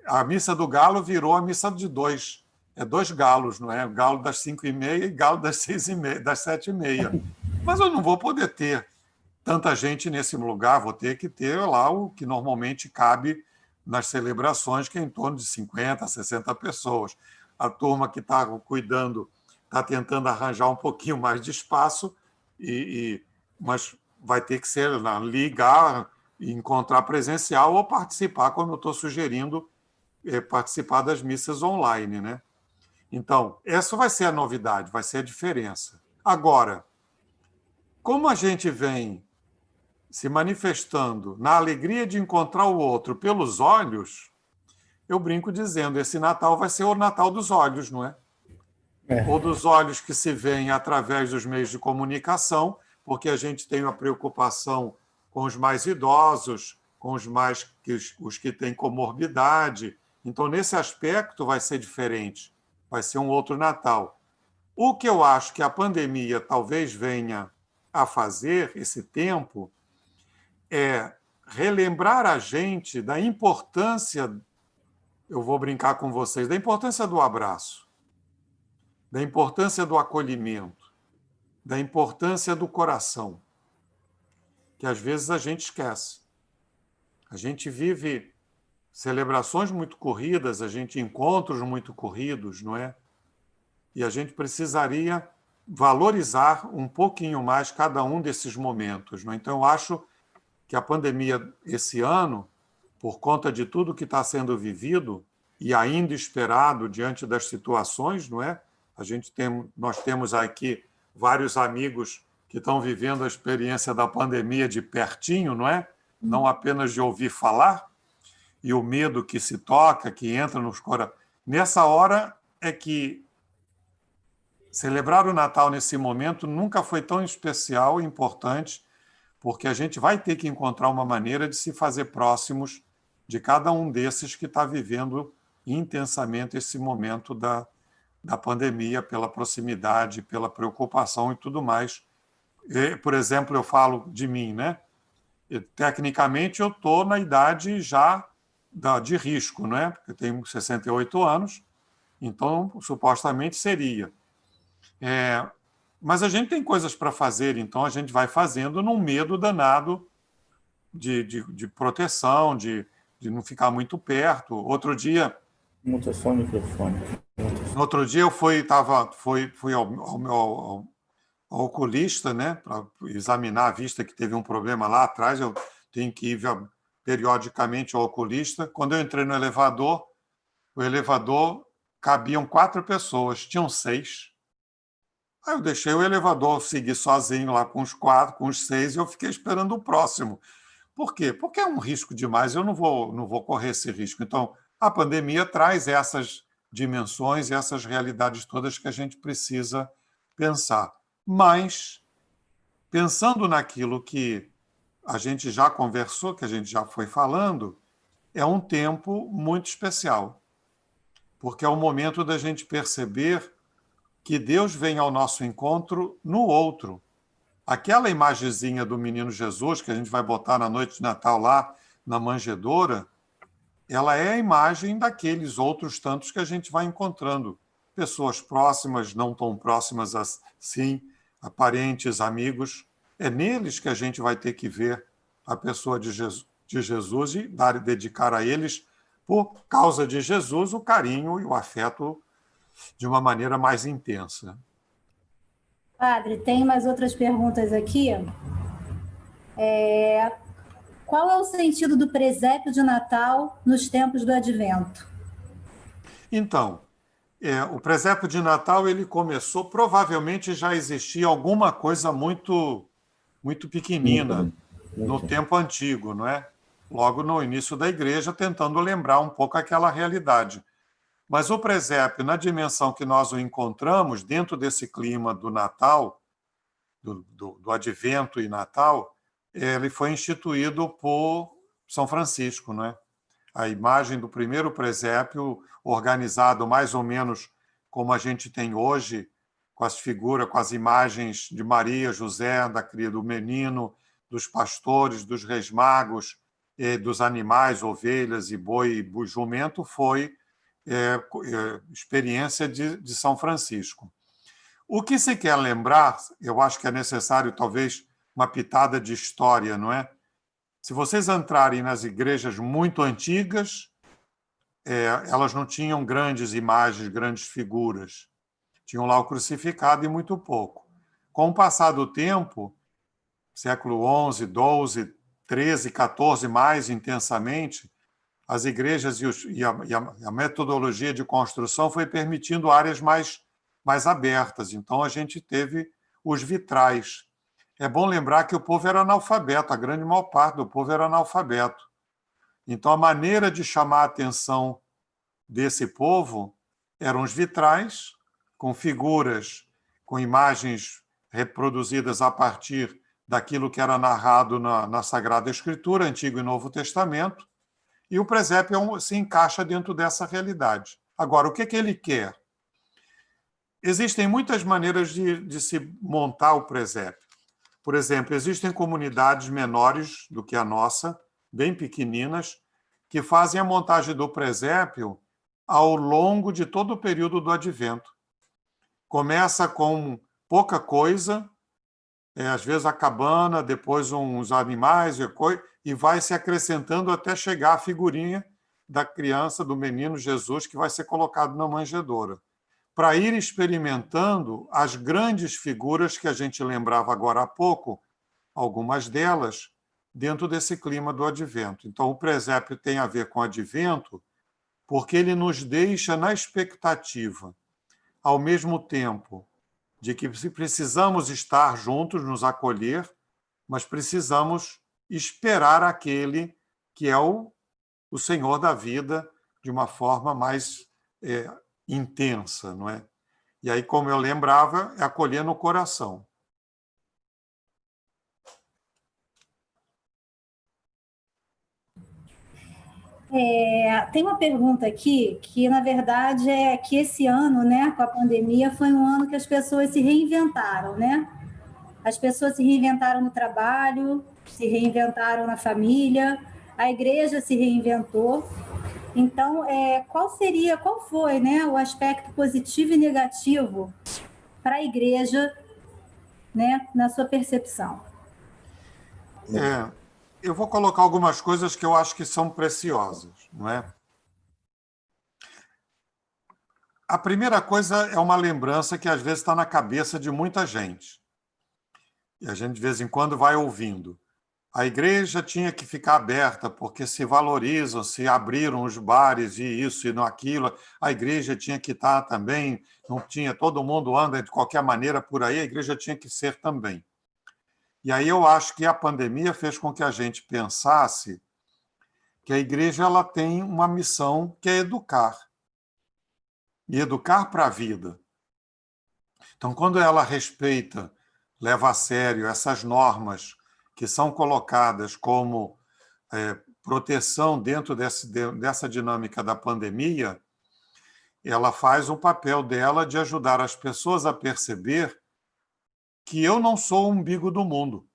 a missa do galo virou a missa de 2. É 2 galos, não é? O galo das 5h30 e galo das 6h30, das 7h30. Mas eu não vou poder ter tanta gente nesse lugar, vou ter que ter lá o que normalmente cabe nas celebrações, que é em torno de 50, 60 pessoas. A turma que está cuidando está tentando arranjar um pouquinho mais de espaço, mas vai ter que ser ligar, encontrar presencial ou participar, como eu estou sugerindo, participar das missas online, né? Então, essa vai ser a novidade, vai ser a diferença. Agora, como a gente vem se manifestando na alegria de encontrar o outro pelos olhos, eu brinco dizendo, esse Natal vai ser o Natal dos olhos, não é? Ou dos olhos que se veem através dos meios de comunicação, porque a gente tem uma preocupação com os mais idosos, com os que têm comorbidade. Então, nesse aspecto, vai ser diferente, vai ser um outro Natal. O que eu acho que a pandemia talvez venha a fazer, esse tempo, é relembrar a gente da importância, eu vou brincar com vocês, da importância do abraço, da importância do acolhimento, da importância do coração, que às vezes a gente esquece. A gente vive celebrações muito corridas, a gente encontros muito corridos, não é? E a gente precisaria valorizar um pouquinho mais cada um desses momentos, não é? Então, eu acho que a pandemia esse ano, por conta de tudo que está sendo vivido e ainda esperado diante das situações, não é? Nós temos aqui vários amigos que estão vivendo a experiência da pandemia de pertinho, não é? Não apenas de ouvir falar, e o medo que se toca, que entra nos corações. Nessa hora é que celebrar o Natal nesse momento nunca foi tão especial e importante, porque a gente vai ter que encontrar uma maneira de se fazer próximos de cada um desses que está vivendo intensamente esse momento da pandemia, pela proximidade, pela preocupação e tudo mais. Por exemplo, eu falo de mim, né? Tecnicamente, eu estou na idade já de risco, né? Porque eu tenho 68 anos, então supostamente seria. Mas a gente tem coisas para fazer, então a gente vai fazendo num medo danado de proteção, de não ficar muito perto. Outro dia. Microfone. No outro dia eu fui ao meu ao oculista, né, para examinar a vista, que teve um problema lá atrás. Eu tenho que ir periodicamente ao oculista. Quando eu entrei no elevador, o elevador cabiam 4 pessoas, tinham 6. Aí eu deixei o elevador seguir sozinho lá com os 4, com os 6, e eu fiquei esperando o próximo. Por quê? Porque é um risco demais, eu não vou correr esse risco. Então, a pandemia traz essas dimensões e essas realidades todas que a gente precisa pensar. Mas, pensando naquilo que a gente já conversou, que a gente já foi falando, é um tempo muito especial, porque é o momento da gente perceber que Deus vem ao nosso encontro no outro. Aquela imagenzinha do menino Jesus, que a gente vai botar na noite de Natal lá na manjedoura, ela é a imagem daqueles outros tantos que a gente vai encontrando. Pessoas próximas, não tão próximas assim, parentes, amigos. É neles que a gente vai ter que ver a pessoa de Jesus e dedicar a eles, por causa de Jesus, o carinho e o afeto de uma maneira mais intensa. Padre, tem mais outras perguntas aqui. Qual é o sentido do presépio de Natal nos tempos do Advento? Então, o presépio de Natal ele começou, provavelmente já existia alguma coisa muito, muito pequenina no tempo antigo, não é? Logo no início da igreja, tentando lembrar um pouco aquela realidade. Mas o presépio, na dimensão que nós o encontramos, dentro desse clima do Natal, do Advento e Natal, ele foi instituído por São Francisco, não é? a imagem do primeiro presépio, organizado mais ou menos como a gente tem hoje, com as figuras, com as imagens de Maria, José, da cria do menino, dos pastores, dos reis magos, dos animais, ovelhas e boi e jumento, foi experiência de São Francisco. O que se quer lembrar, eu acho que é necessário talvez uma pitada de história, não é? Se vocês entrarem nas igrejas muito antigas, elas não tinham grandes imagens, grandes figuras. Tinham lá o crucificado e muito pouco. Com o passar do tempo, século XI, XII, XIII, XIV, mais intensamente, as igrejas e a metodologia de construção foi permitindo áreas mais abertas. Então, a gente teve os vitrais. É bom lembrar que o povo era analfabeto, a grande maior parte do povo era analfabeto. Então, a maneira de chamar a atenção desse povo eram os vitrais, com figuras, com imagens reproduzidas a partir daquilo que era narrado na Sagrada Escritura, Antigo e Novo Testamento, e o presépio se encaixa dentro dessa realidade. Agora, o que ele quer? Existem muitas maneiras de se montar o presépio. Por exemplo, existem comunidades menores do que a nossa, bem pequeninas, que fazem a montagem do presépio ao longo de todo o período do Advento. Começa com pouca coisa, às vezes a cabana, depois uns animais e vai se acrescentando até chegar a figurinha da criança, do menino Jesus, que vai ser colocado na manjedoura, para ir experimentando as grandes figuras que a gente lembrava agora há pouco, algumas delas, dentro desse clima do Advento. Então, o presépio tem a ver com o Advento, porque ele nos deixa na expectativa, ao mesmo tempo, de que precisamos estar juntos, nos acolher, mas precisamos esperar aquele que é o Senhor da vida de uma forma mais intensa, não é? E aí, como eu lembrava, é acolher no coração. Tem uma pergunta aqui que, na verdade, é que esse ano, né, com a pandemia, foi um ano que as pessoas se reinventaram, né? As pessoas se reinventaram no trabalho, se reinventaram na família, a igreja se reinventou. Então, qual foi, né, o aspecto positivo e negativo para a igreja, né, na sua percepção? Eu vou colocar algumas coisas que eu acho que são preciosas, não é? A primeira coisa é uma lembrança que às vezes está na cabeça de muita gente. E a gente de vez em quando vai ouvindo. A igreja tinha que ficar aberta porque se valorizam, se abriram os bares e isso e aquilo. A igreja tinha que estar também, não tinha, todo mundo anda de qualquer maneira por aí, a igreja tinha que ser também. E aí eu acho que a pandemia fez com que a gente pensasse que a igreja ela tem uma missão que é educar. E educar para a vida. Então, quando ela respeita, leva a sério essas normas que são colocadas como proteção dentro dessa dinâmica da pandemia, ela faz o papel dela de ajudar as pessoas a perceber que eu não sou o umbigo do mundo.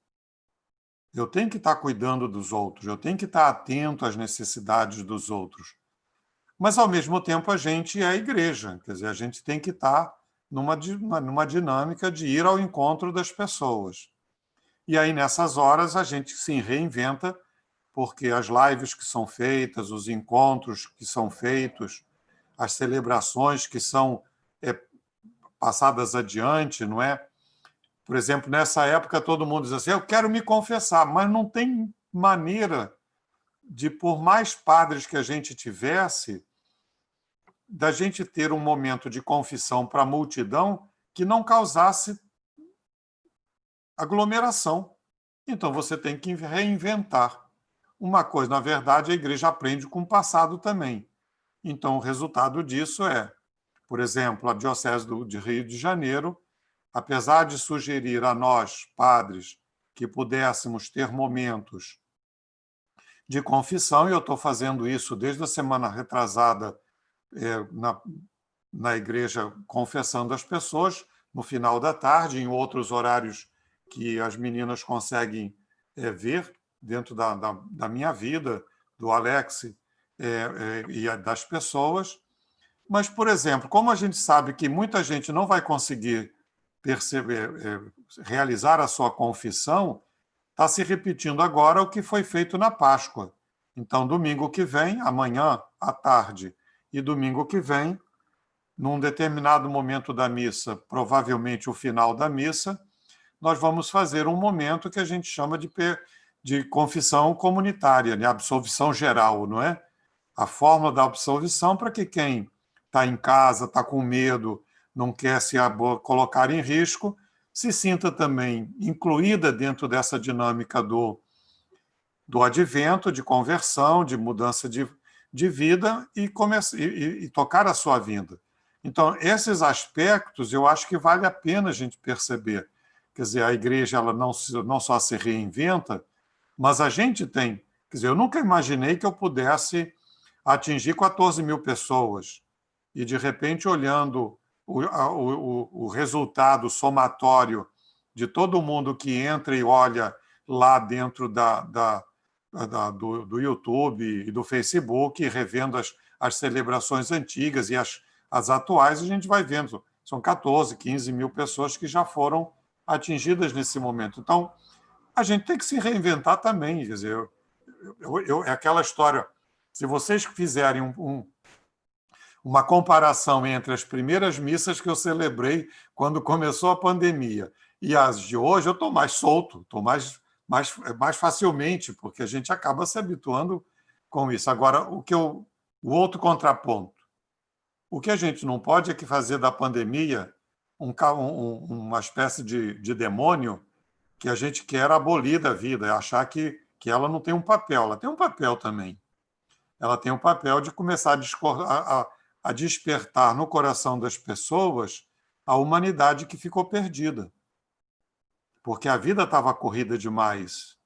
Eu tenho que estar cuidando dos outros, eu tenho que estar atento às necessidades dos outros. Mas, ao mesmo tempo, a gente é a igreja, quer dizer, a gente tem que estar numa dinâmica de ir ao encontro das pessoas. E aí, nessas horas, a gente se reinventa, porque as lives que são feitas, os encontros que são feitos, as celebrações que são passadas adiante, não é? Por exemplo, nessa época, todo mundo diz assim, eu quero me confessar, mas não tem maneira de, por mais padres que a gente tivesse, da gente ter um momento de confissão para a multidão que não causasse aglomeração. Então, você tem que reinventar. Uma coisa, na verdade, a igreja aprende com o passado também. Então, o resultado disso é, por exemplo, a Diocese de Rio de Janeiro, apesar de sugerir a nós, padres, que pudéssemos ter momentos de confissão, e eu estou fazendo isso desde a semana retrasada na igreja, confessando as pessoas, no final da tarde, em outros horários que as meninas conseguem ver dentro da minha vida, do Alex e das pessoas. Mas, por exemplo, como a gente sabe que muita gente não vai conseguir realizar a sua confissão, está se repetindo agora o que foi feito na Páscoa. Então, domingo que vem, amanhã à tarde, e domingo que vem, num determinado momento da missa, provavelmente o final da missa, nós vamos fazer um momento que a gente chama de confissão comunitária, né? Absolvição geral, não é? A fórmula da absolvição para que quem está em casa, está com medo, não quer se colocar em risco, se sinta também incluída dentro dessa dinâmica do advento, de conversão, de mudança de vida e tocar a sua vida. Então, esses aspectos eu acho que vale a pena a gente perceber. Quer dizer, a igreja ela não só se reinventa, mas a gente tem... Quer dizer, eu nunca imaginei que eu pudesse atingir 14 mil pessoas e, de repente, olhando o resultado somatório de todo mundo que entra e olha lá dentro do YouTube e do Facebook, revendo as celebrações antigas e as atuais, a gente vai vendo. São 14, 15 mil pessoas que já foram atingidas nesse momento. Então, a gente tem que se reinventar também. Quer dizer, é aquela história, se vocês fizerem uma comparação entre as primeiras missas que eu celebrei quando começou a pandemia e as de hoje, eu estou mais solto, estou mais facilmente, porque a gente acaba se habituando com isso. Agora, o outro contraponto, o que a gente não pode é que fazer da pandemia uma espécie de demônio que a gente quer abolir da vida, é achar que ela não tem um papel. Ela tem um papel também. Ela tem um papel de começar a despertar no coração das pessoas a humanidade que ficou perdida. Porque a vida estava corrida demais.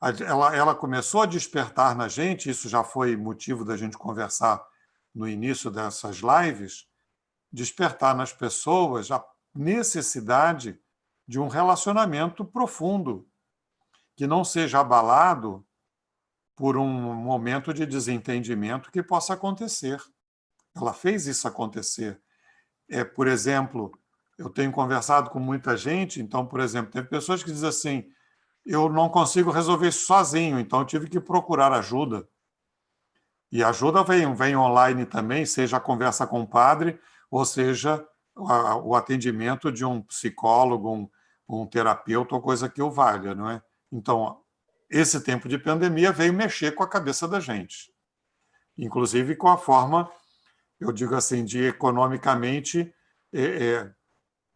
Ela começou a despertar na gente, isso já foi motivo da gente conversar no início dessas lives, despertar nas pessoas a necessidade de um relacionamento profundo, que não seja abalado por um momento de desentendimento que possa acontecer. Ela fez isso acontecer. Por exemplo, eu tenho conversado com muita gente, então, por exemplo, tem pessoas que dizem assim, eu não consigo resolver isso sozinho, então eu tive que procurar ajuda. E a ajuda vem online também, seja a conversa com o padre, ou seja, o atendimento de um psicólogo, um terapeuta, ou coisa que o valha, não é? Então, esse tempo de pandemia veio mexer com a cabeça da gente. Inclusive com a forma, eu digo assim, de economicamente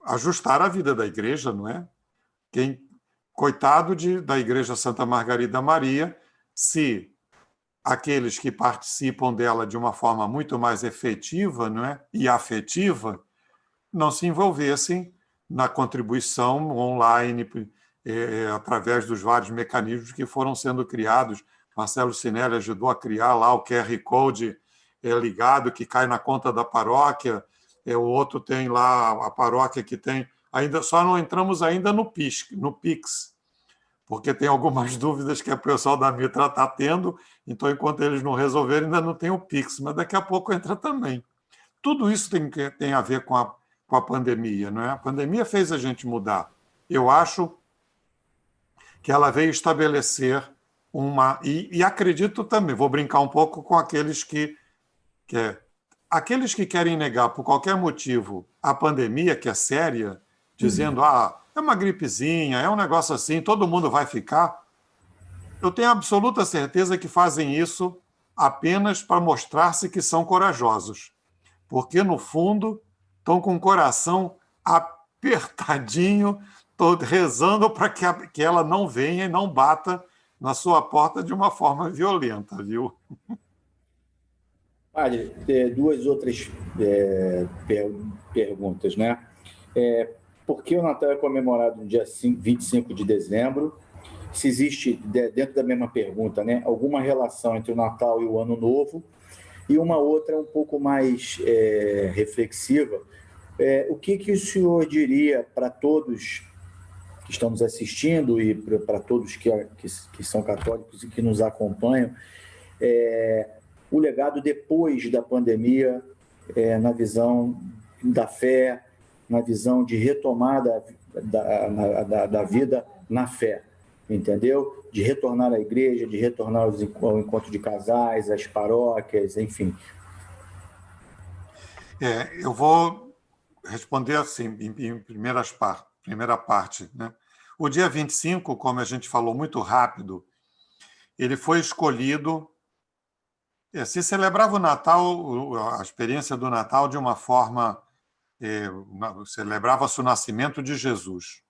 ajustar a vida da igreja, não é? Coitado da Igreja Santa Margarida Maria, se aqueles que participam dela de uma forma muito mais efetiva, não é? E afetiva, não se envolvessem na contribuição online, através dos vários mecanismos que foram sendo criados. Marcelo Sinelli ajudou a criar lá o QR Code ligado, que cai na conta da paróquia, o outro tem lá a paróquia que tem... Ainda só não entramos ainda no Pix, porque tem algumas dúvidas que o pessoal da Mitra está tendo, então, enquanto eles não resolverem, ainda não tem o Pix, mas daqui a pouco entra também. Tudo isso tem a ver com a pandemia, não é? A pandemia fez a gente mudar. Eu acho que ela veio estabelecer e acredito também, vou brincar um pouco com aqueles que querem negar por qualquer motivo a pandemia, que é séria, dizendo, é uma gripezinha, é um negócio assim, todo mundo vai ficar. Eu tenho absoluta certeza que fazem isso apenas para mostrar-se que são corajosos, porque, no fundo, estão com o coração apertadinho, rezando para que ela não venha e não bata na sua porta de uma forma violenta, viu? Padre, duas outras perguntas, né? Por que o Natal é comemorado no dia 25 de dezembro? se existe, dentro da mesma pergunta, né, alguma relação entre o Natal e o Ano Novo, e uma outra um pouco mais reflexiva. O que o senhor diria para todos que estão nos assistindo e para todos que são católicos e que nos acompanham, o legado depois da pandemia, na visão da fé, na visão de retomada da vida na fé, entendeu? De retornar à igreja, de retornar ao encontro de casais, às paróquias, enfim. Eu vou responder assim, em primeira parte, né? O dia 25, como a gente falou muito rápido, ele foi escolhido. Se celebrava o Natal, a experiência do Natal, de uma forma. Celebrava-se o nascimento de Jesus.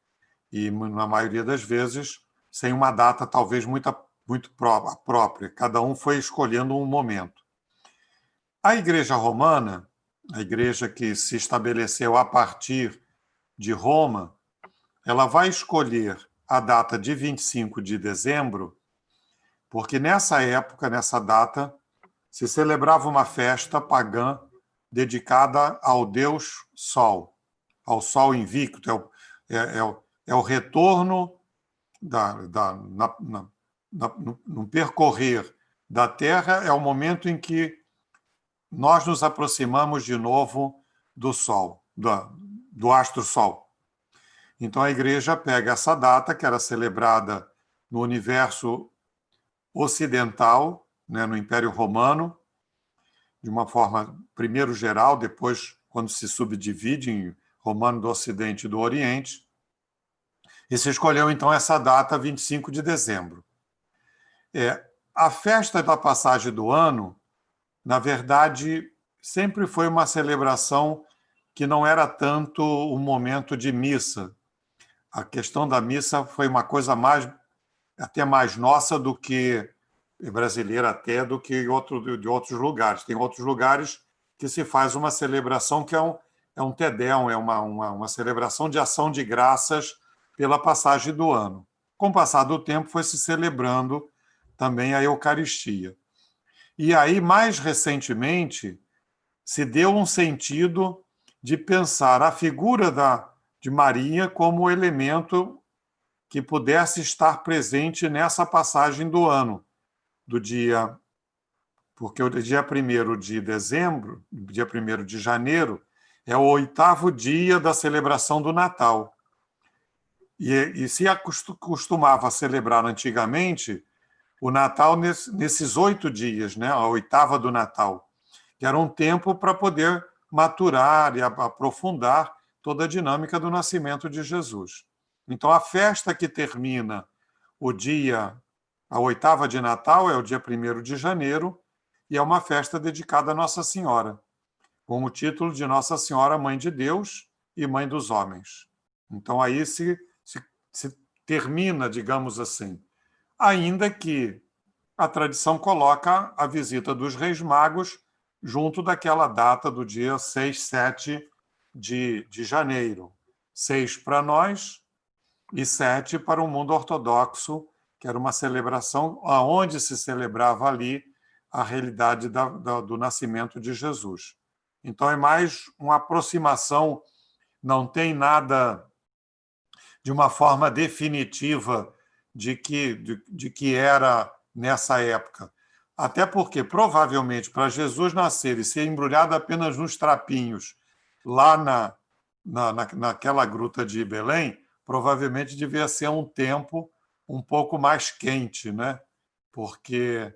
E, na maioria das vezes, sem uma data talvez muito própria. Cada um foi escolhendo um momento. A Igreja Romana, a igreja que se estabeleceu a partir de Roma, ela vai escolher a data de 25 de dezembro, porque nessa época, nessa data, se celebrava uma festa pagã dedicada ao deus Sol, ao Sol invicto. É o retorno no percorrer da Terra, é o momento em que nós nos aproximamos de novo do Sol, do astro Sol. Então a Igreja pega essa data, que era celebrada no universo ocidental, né, no Império Romano, de uma forma, primeiro geral, depois, quando se subdivide em Romano do Ocidente e do Oriente, e se escolheu, então, essa data, 25 de dezembro. A festa da passagem do ano, na verdade, sempre foi uma celebração que não era tanto um momento de missa. A questão da missa foi uma coisa até mais nossa do que brasileira, até do que de outros lugares. Tem outros lugares que se faz uma celebração que é um Te Deum, é uma celebração de ação de graças pela passagem do ano. Com o passar do tempo, foi se celebrando também a Eucaristia. E aí, mais recentemente, se deu um sentido de pensar a figura de Maria como elemento que pudesse estar presente nessa passagem do ano, porque o dia 1º de dezembro, dia 1º de janeiro, é o 8º dia da celebração do Natal. E se costumava celebrar antigamente o Natal nesses 8 dias, né? A 8ª do Natal, que era um tempo para poder maturar e aprofundar toda a dinâmica do nascimento de Jesus. Então, a festa que termina a 8ª de Natal é o dia 1º de janeiro, e é uma festa dedicada a Nossa Senhora, com o título de Nossa Senhora, Mãe de Deus e Mãe dos Homens. Então, aí se termina, digamos assim, ainda que a tradição coloca a visita dos Reis Magos junto daquela data do dia 6, 7 de janeiro. 6 para nós e 7 para o mundo ortodoxo, que era uma celebração onde se celebrava ali a realidade do nascimento de Jesus. Então, é mais uma aproximação, não tem nada de uma forma definitiva de que era nessa época. Até porque, provavelmente, para Jesus nascer e ser embrulhado apenas nos trapinhos lá naquela gruta de Belém, provavelmente devia ser um tempo um pouco mais quente, né? Porque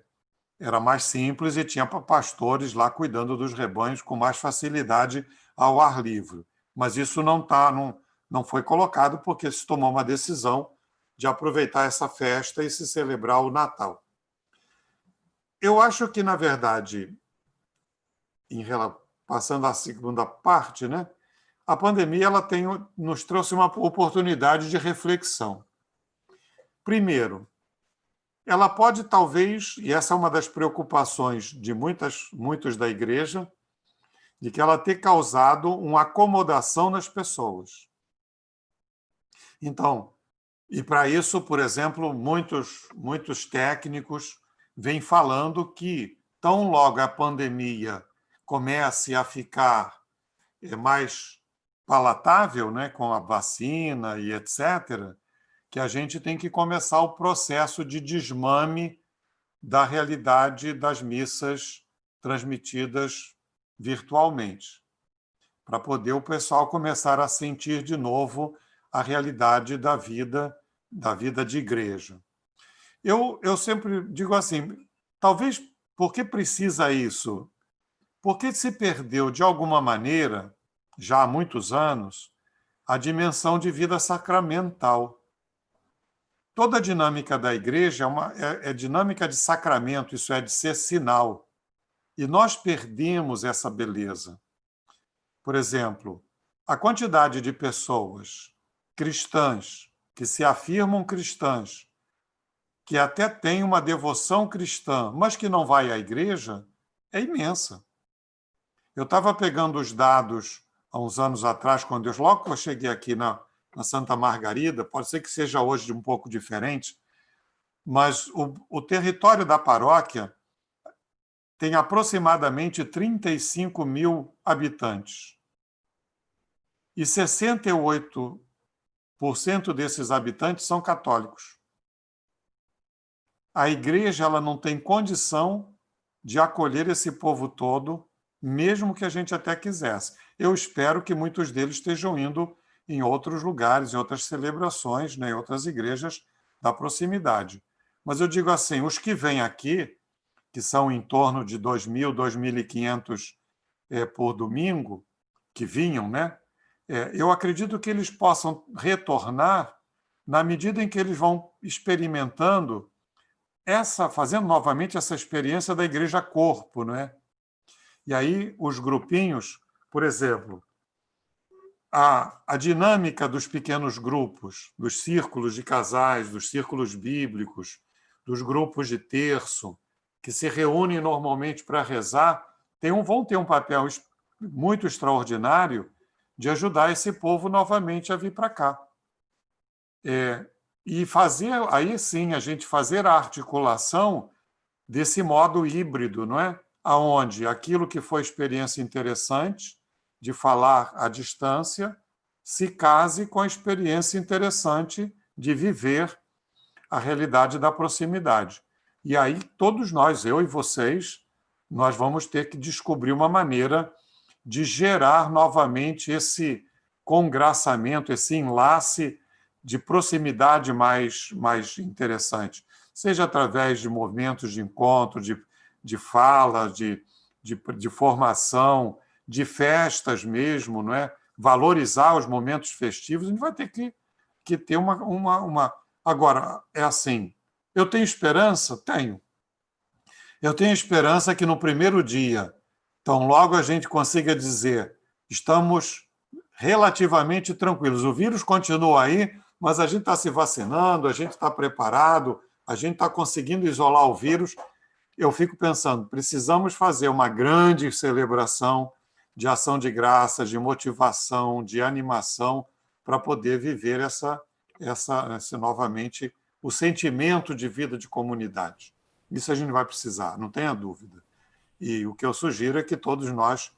era mais simples e tinha pastores lá cuidando dos rebanhos com mais facilidade ao ar livre. Mas isso não foi colocado porque se tomou uma decisão de aproveitar essa festa e se celebrar o Natal. Eu acho que, na verdade, passando à segunda parte, né, a pandemia nos trouxe uma oportunidade de reflexão. Primeiro, ela pode talvez, e essa é uma das preocupações de muitos da igreja, de que ela ter causado uma acomodação nas pessoas. Então, E para isso, por exemplo, muitos técnicos vêm falando que tão logo a pandemia comece a ficar mais palatável, né, com a vacina e etc., que a gente tem que começar o processo de desmame da realidade das missas transmitidas virtualmente, para poder o pessoal começar a sentir de novo a realidade da vida de igreja. Eu sempre digo assim, talvez porque precisa isso? Porque se perdeu, de alguma maneira, já há muitos anos, a dimensão de vida sacramental. Toda a dinâmica da igreja é dinâmica de sacramento, isso é, de ser sinal. E nós perdemos essa beleza. Por exemplo, a quantidade de pessoas cristãs, que se afirmam cristãs, que até têm uma devoção cristã, mas que não vai à igreja, é imensa. Eu estava pegando os dados há uns anos atrás, logo que eu cheguei aqui na Santa Margarida, pode ser que seja hoje um pouco diferente, mas o território da paróquia tem aproximadamente 35 mil habitantes. E 68% desses habitantes são católicos. A igreja ela não tem condição de acolher esse povo todo, mesmo que a gente até quisesse. Eu espero que muitos deles estejam indo em outros lugares, em outras celebrações, né, em outras igrejas da proximidade. Mas eu digo assim, os que vêm aqui, que são em torno de 2.000, 2.500 por domingo, que vinham, né? Eu acredito que eles possam retornar na medida em que eles vão experimentando fazendo novamente essa experiência da igreja corpo, né? E aí os grupinhos, por exemplo, a dinâmica dos pequenos grupos, dos círculos de casais, dos círculos bíblicos, dos grupos de terço, que se reúnem normalmente para rezar, vão ter um papel muito extraordinário de ajudar esse povo novamente a vir para cá. E fazer, aí sim, a gente fazer a articulação desse modo híbrido, não é? Onde aquilo que foi experiência interessante de falar à distância se case com a experiência interessante de viver a realidade da proximidade. E aí todos nós, eu e vocês, nós vamos ter que descobrir uma maneira de gerar novamente esse congraçamento, esse enlace de proximidade mais interessante, seja através de movimentos de encontro, de fala, de formação, de festas mesmo, não é? Valorizar os momentos festivos, a gente vai ter que ter uma... Agora, é assim, eu tenho esperança? Tenho. Eu tenho esperança que no primeiro dia, tão logo a gente consiga dizer, estamos relativamente tranquilos. O vírus continua aí, mas a gente está se vacinando, a gente está preparado, a gente está conseguindo isolar o vírus. Eu fico pensando, precisamos fazer uma grande celebração de ação de graças, de motivação, de animação, para poder viver esse novamente o sentimento de vida de comunidade. Isso a gente vai precisar, não tenha dúvida. E o que eu sugiro é que todos nós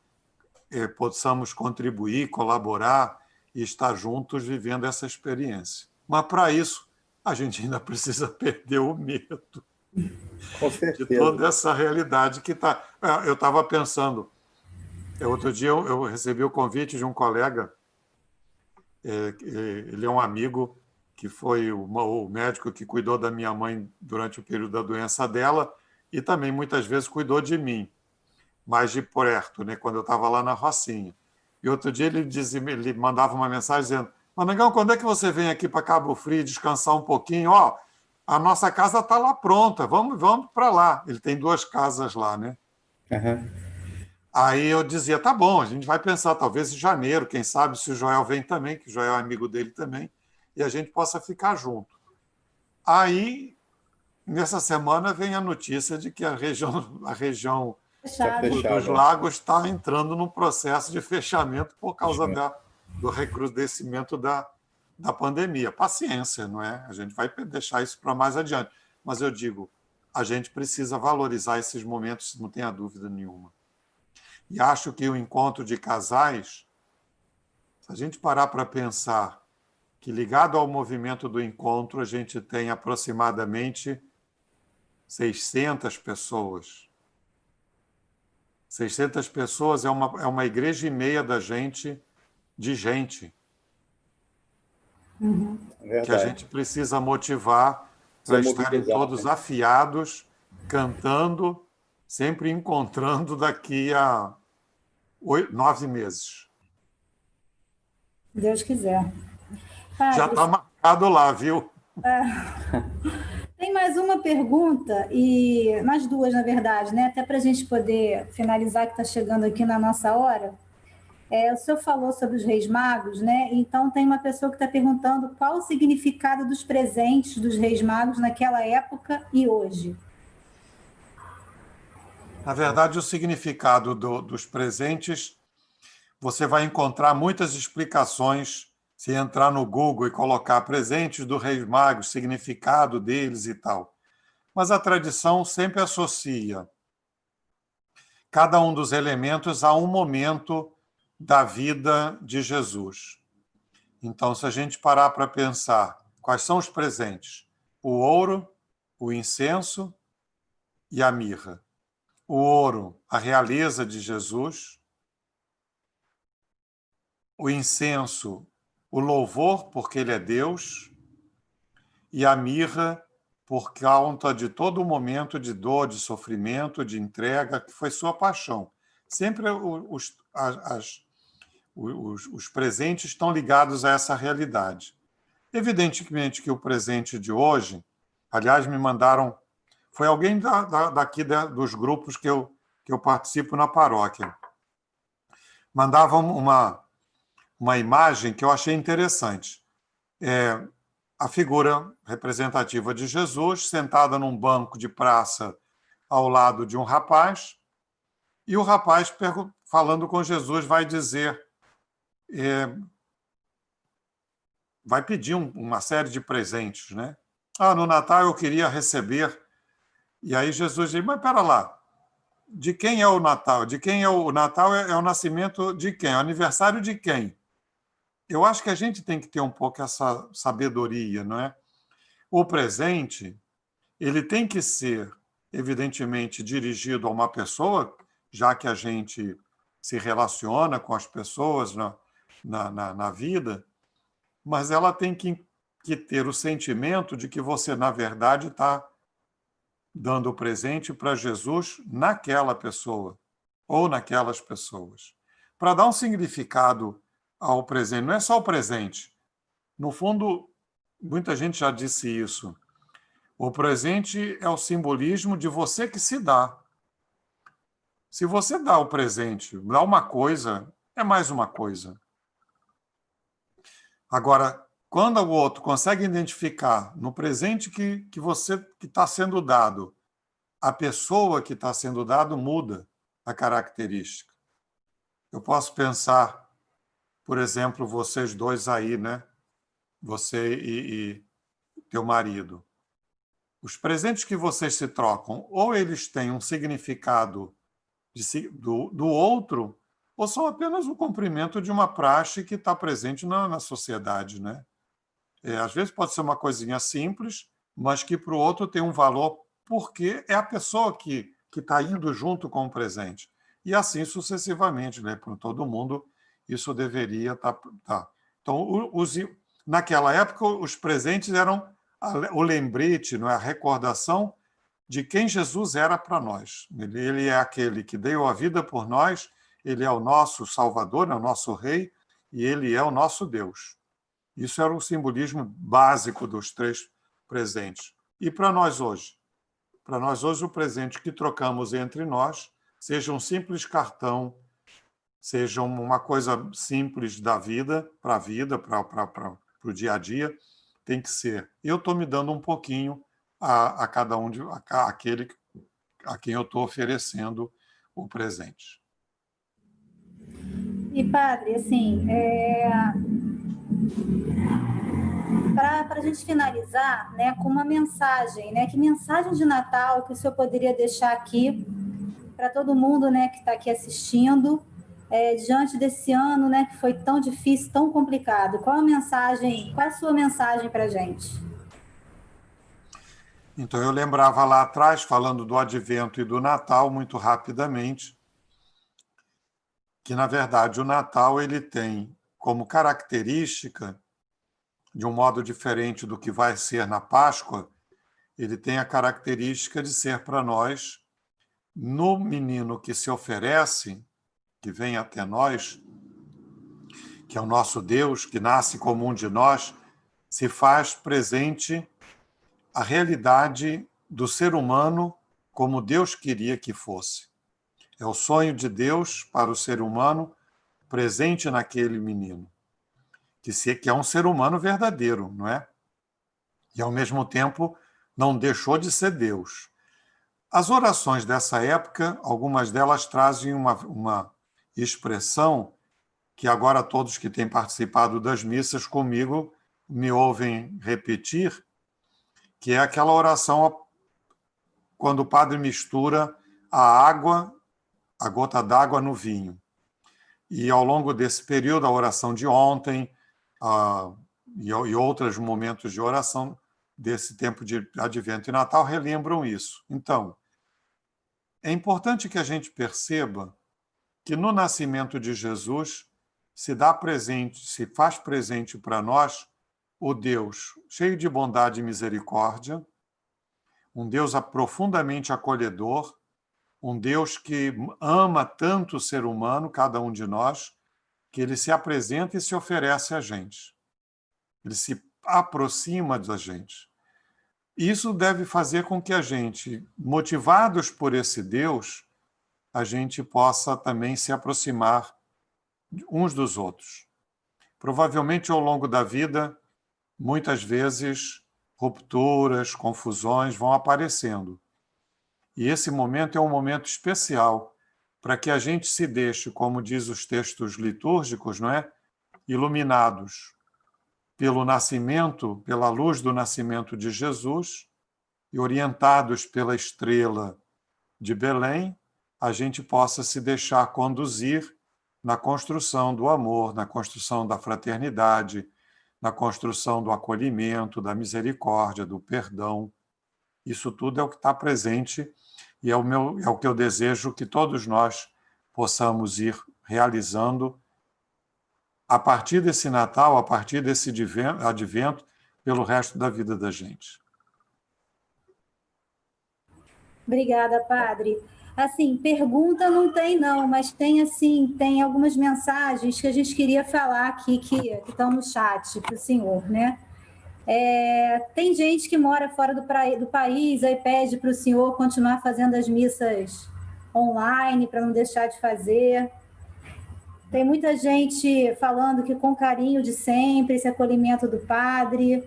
possamos contribuir, colaborar e estar juntos vivendo essa experiência. Mas, para isso, a gente ainda precisa perder o medo de toda essa realidade que está... Eu estava pensando, outro dia eu recebi o convite de um colega, ele é um amigo que foi o médico que cuidou da minha mãe durante o período da doença dela e também muitas vezes cuidou de mim, mais de perto, né, quando eu estava lá na Rocinha. E outro dia ele mandava uma mensagem dizendo: Manegão, quando é que você vem aqui para Cabo Frio descansar um pouquinho? Ó, a nossa casa está lá pronta, vamos para lá. Ele tem 2 casas lá, né? Uhum. Aí eu dizia, tá bom, a gente vai pensar, talvez em janeiro, quem sabe se o Joel vem também, que o Joel é amigo dele também, e a gente possa ficar junto. Aí, nessa semana, vem a notícia de que a região dos lagos está entrando num processo de fechamento por causa do recrudescimento da pandemia. Paciência, não é? A gente vai deixar isso para mais adiante. Mas eu digo, a gente precisa valorizar esses momentos, não tenha dúvida nenhuma. E acho que o encontro de casais, se a gente parar para pensar que ligado ao movimento do encontro, a gente tem aproximadamente 600 pessoas. 600 pessoas é uma igreja e meia da gente, de gente, que a gente precisa motivar para estarem todos afiados, cantando, sempre encontrando daqui a 9 meses. Deus quiser. Já está marcado lá, viu? Tem mais uma pergunta, e mais duas, na verdade, né? Até para a gente poder finalizar, que está chegando aqui na nossa hora. O senhor falou sobre os Reis Magos, né? Então, tem uma pessoa que está perguntando qual o significado dos presentes dos Reis Magos naquela época e hoje. Na verdade, o significado dos presentes, você vai encontrar muitas explicações se entrar no Google e colocar presentes do Reis Magos, significado deles e tal. Mas a tradição sempre associa cada um dos elementos a um momento da vida de Jesus. Então, se a gente parar para pensar quais são os presentes, o ouro, o incenso e a mirra. O ouro, a realeza de Jesus. O incenso, o louvor, porque ele é Deus. E a mirra, por conta de todo o momento de dor, de sofrimento, de entrega, que foi sua paixão. Sempre os presentes estão ligados a essa realidade. Evidentemente que o presente de hoje, aliás, me mandaram, foi alguém daqui dos grupos que eu participo na paróquia, mandavam uma imagem que eu achei interessante. A figura representativa de Jesus, sentada num banco de praça ao lado de um rapaz, e o rapaz, falando com Jesus, vai dizer, vai pedir uma série de presentes, né? No Natal eu queria receber. E aí Jesus diz, mas pera lá, de quem é o Natal? De quem é o Natal? É o nascimento de quem? É o aniversário de quem? Eu acho que a gente tem que ter um pouco essa sabedoria, não é? O presente, ele tem que ser, evidentemente, dirigido a uma pessoa, já que a gente se relaciona com as pessoas na vida, mas ela tem que ter o sentimento de que você, na verdade, está dando o presente para Jesus naquela pessoa, ou naquelas pessoas. Para dar um significado ao presente, não é só o presente. No fundo, muita gente já disse isso. O presente é o simbolismo de você que se dá. Se você dá o presente, dá uma coisa, é mais uma coisa. Agora, quando o outro consegue identificar no presente que você que está sendo dado, a pessoa que está sendo dado muda a característica. Eu posso pensar, por exemplo, vocês dois aí, né? Você e teu marido. Os presentes que vocês se trocam, ou eles têm um significado do outro, ou são apenas um cumprimento de uma praxe que está presente na sociedade, né? Às vezes pode ser uma coisinha simples, mas que para o outro tem um valor porque é a pessoa que está indo junto com o presente. E assim sucessivamente, né? Para todo mundo, isso deveria estar. Então, naquela época, os presentes eram o lembrete, não é? A recordação de quem Jesus era para nós. Ele é aquele que deu a vida por nós, ele é o nosso Salvador, é o nosso Rei, e ele é o nosso Deus. Isso era o simbolismo básico dos 3 presentes. E para nós hoje? Para nós hoje, o presente que trocamos entre nós, seja um simples cartão, seja uma coisa simples da vida, para o dia a dia, tem que ser. Eu estou me dando um pouquinho a cada um, aquele a quem eu estou oferecendo o presente. E, padre, assim, para a gente finalizar, né, com uma mensagem, né? Que mensagem de Natal que o senhor poderia deixar aqui para todo mundo, né, que está aqui assistindo, diante desse ano, né, que foi tão difícil, tão complicado? Qual é a sua mensagem para a gente? Então, eu lembrava lá atrás, falando do Advento e do Natal, muito rapidamente, que, na verdade, o Natal ele tem como característica, de um modo diferente do que vai ser na Páscoa, ele tem a característica de ser para nós, no menino que se oferece, que vem até nós, que é o nosso Deus, que nasce como um de nós, se faz presente a realidade do ser humano como Deus queria que fosse. É o sonho de Deus para o ser humano presente naquele menino, que é um ser humano verdadeiro, não é? E, ao mesmo tempo, não deixou de ser Deus. As orações dessa época, algumas delas trazem uma expressão que agora todos que têm participado das missas comigo me ouvem repetir, que é aquela oração quando o padre mistura a água, a gota d'água no vinho. E ao longo desse período, a oração de ontem e outros momentos de oração desse tempo de Advento e Natal relembram isso. Então, é importante que a gente perceba que no nascimento de Jesus se faz presente para nós o Deus cheio de bondade e misericórdia, um Deus profundamente acolhedor, um Deus que ama tanto o ser humano, cada um de nós, que ele se apresenta e se oferece a gente. Ele se aproxima da gente. Isso deve fazer com que a gente, motivados por esse Deus, a gente possa também se aproximar uns dos outros. Provavelmente, ao longo da vida, muitas vezes, rupturas, confusões vão aparecendo. E esse momento é um momento especial para que a gente se deixe, como diz os textos litúrgicos, não é? Iluminados pelo nascimento, pela luz do nascimento de Jesus e orientados pela estrela de Belém, a gente possa se deixar conduzir na construção do amor, na construção da fraternidade, na construção do acolhimento, da misericórdia, do perdão. Isso tudo é o que está presente e é o que eu desejo que todos nós possamos ir realizando a partir desse Natal, a partir desse Advento, pelo resto da vida da gente. Obrigada, padre. Assim, pergunta não tem não, mas tem algumas mensagens que a gente queria falar aqui, que estão no chat para o senhor, né? Tem gente que mora fora do país, aí pede para o senhor continuar fazendo as missas online, para não deixar de fazer. Tem muita gente falando que com carinho de sempre, esse acolhimento do padre.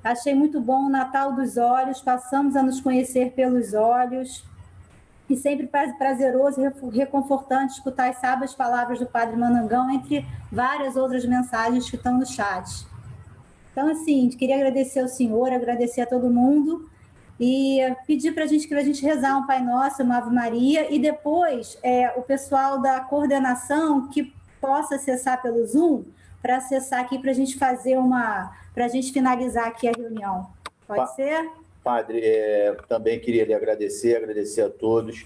Achei muito bom o Natal dos Olhos, passamos a nos conhecer pelos olhos. E sempre prazeroso e reconfortante escutar as sábias palavras do padre Manangão, entre várias outras mensagens que estão no chat. Então, assim, queria agradecer ao senhor, agradecer a todo mundo e pedir para a gente rezar um Pai Nosso, uma Ave Maria, e depois o pessoal da coordenação que possa acessar pelo Zoom, para acessar aqui para a gente para a gente finalizar aqui a reunião. Pode ser? Padre, também queria lhe agradecer a todos.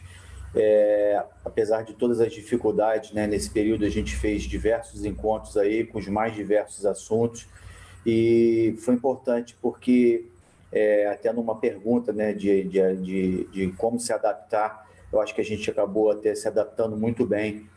Apesar de todas as dificuldades, né, nesse período a gente fez diversos encontros aí com os mais diversos assuntos e foi importante porque até numa pergunta, né, de como se adaptar, eu acho que a gente acabou até se adaptando muito bem.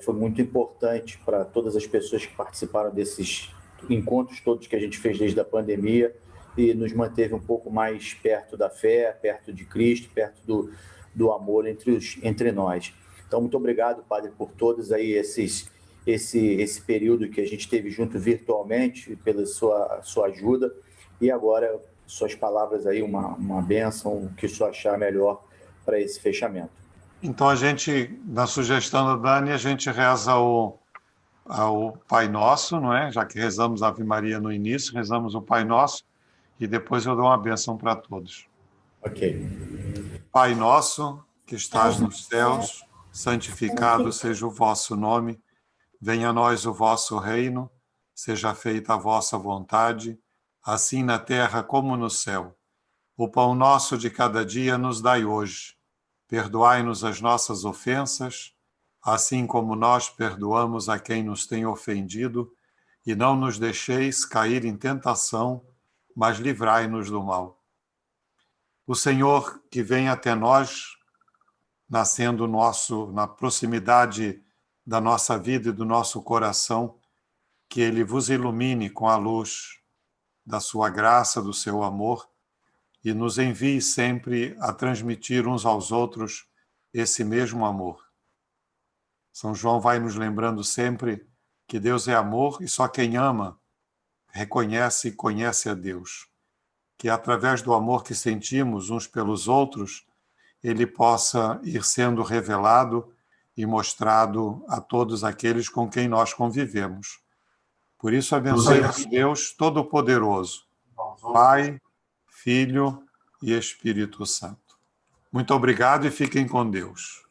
Foi muito importante para todas as pessoas que participaram desses encontros todos que a gente fez desde a pandemia e nos manteve um pouco mais perto da fé, perto de Cristo, perto do amor entre nós. Então, muito obrigado, Padre, por todos aí esse período que a gente teve junto virtualmente, pela sua ajuda. E agora, suas palavras aí, uma bênção, o que o senhor achar melhor para esse fechamento. Então, na sugestão da Dani, a gente reza ao Pai Nosso, não é? Já que rezamos a Ave Maria no início, rezamos o Pai Nosso e depois eu dou uma bênção para todos. Ok. Pai nosso, que estás nos céus, santificado seja o vosso nome, venha a nós o vosso reino, seja feita a vossa vontade, assim na terra como no céu. O pão nosso de cada dia nos dai hoje. Perdoai-nos as nossas ofensas, assim como nós perdoamos a quem nos tem ofendido, e não nos deixeis cair em tentação, mas livrai-nos do mal. O Senhor que vem até nós, nascendo na proximidade da nossa vida e do nosso coração, que Ele vos ilumine com a luz da sua graça, do seu amor, e nos envie sempre a transmitir uns aos outros esse mesmo amor. São João vai nos lembrando sempre que Deus é amor e só quem ama reconhece e conhece a Deus. Que através do amor que sentimos uns pelos outros, ele possa ir sendo revelado e mostrado a todos aqueles com quem nós convivemos. Por isso, abençoe-vos Deus Todo-Poderoso, Pai, Filho e Espírito Santo. Muito obrigado e fiquem com Deus.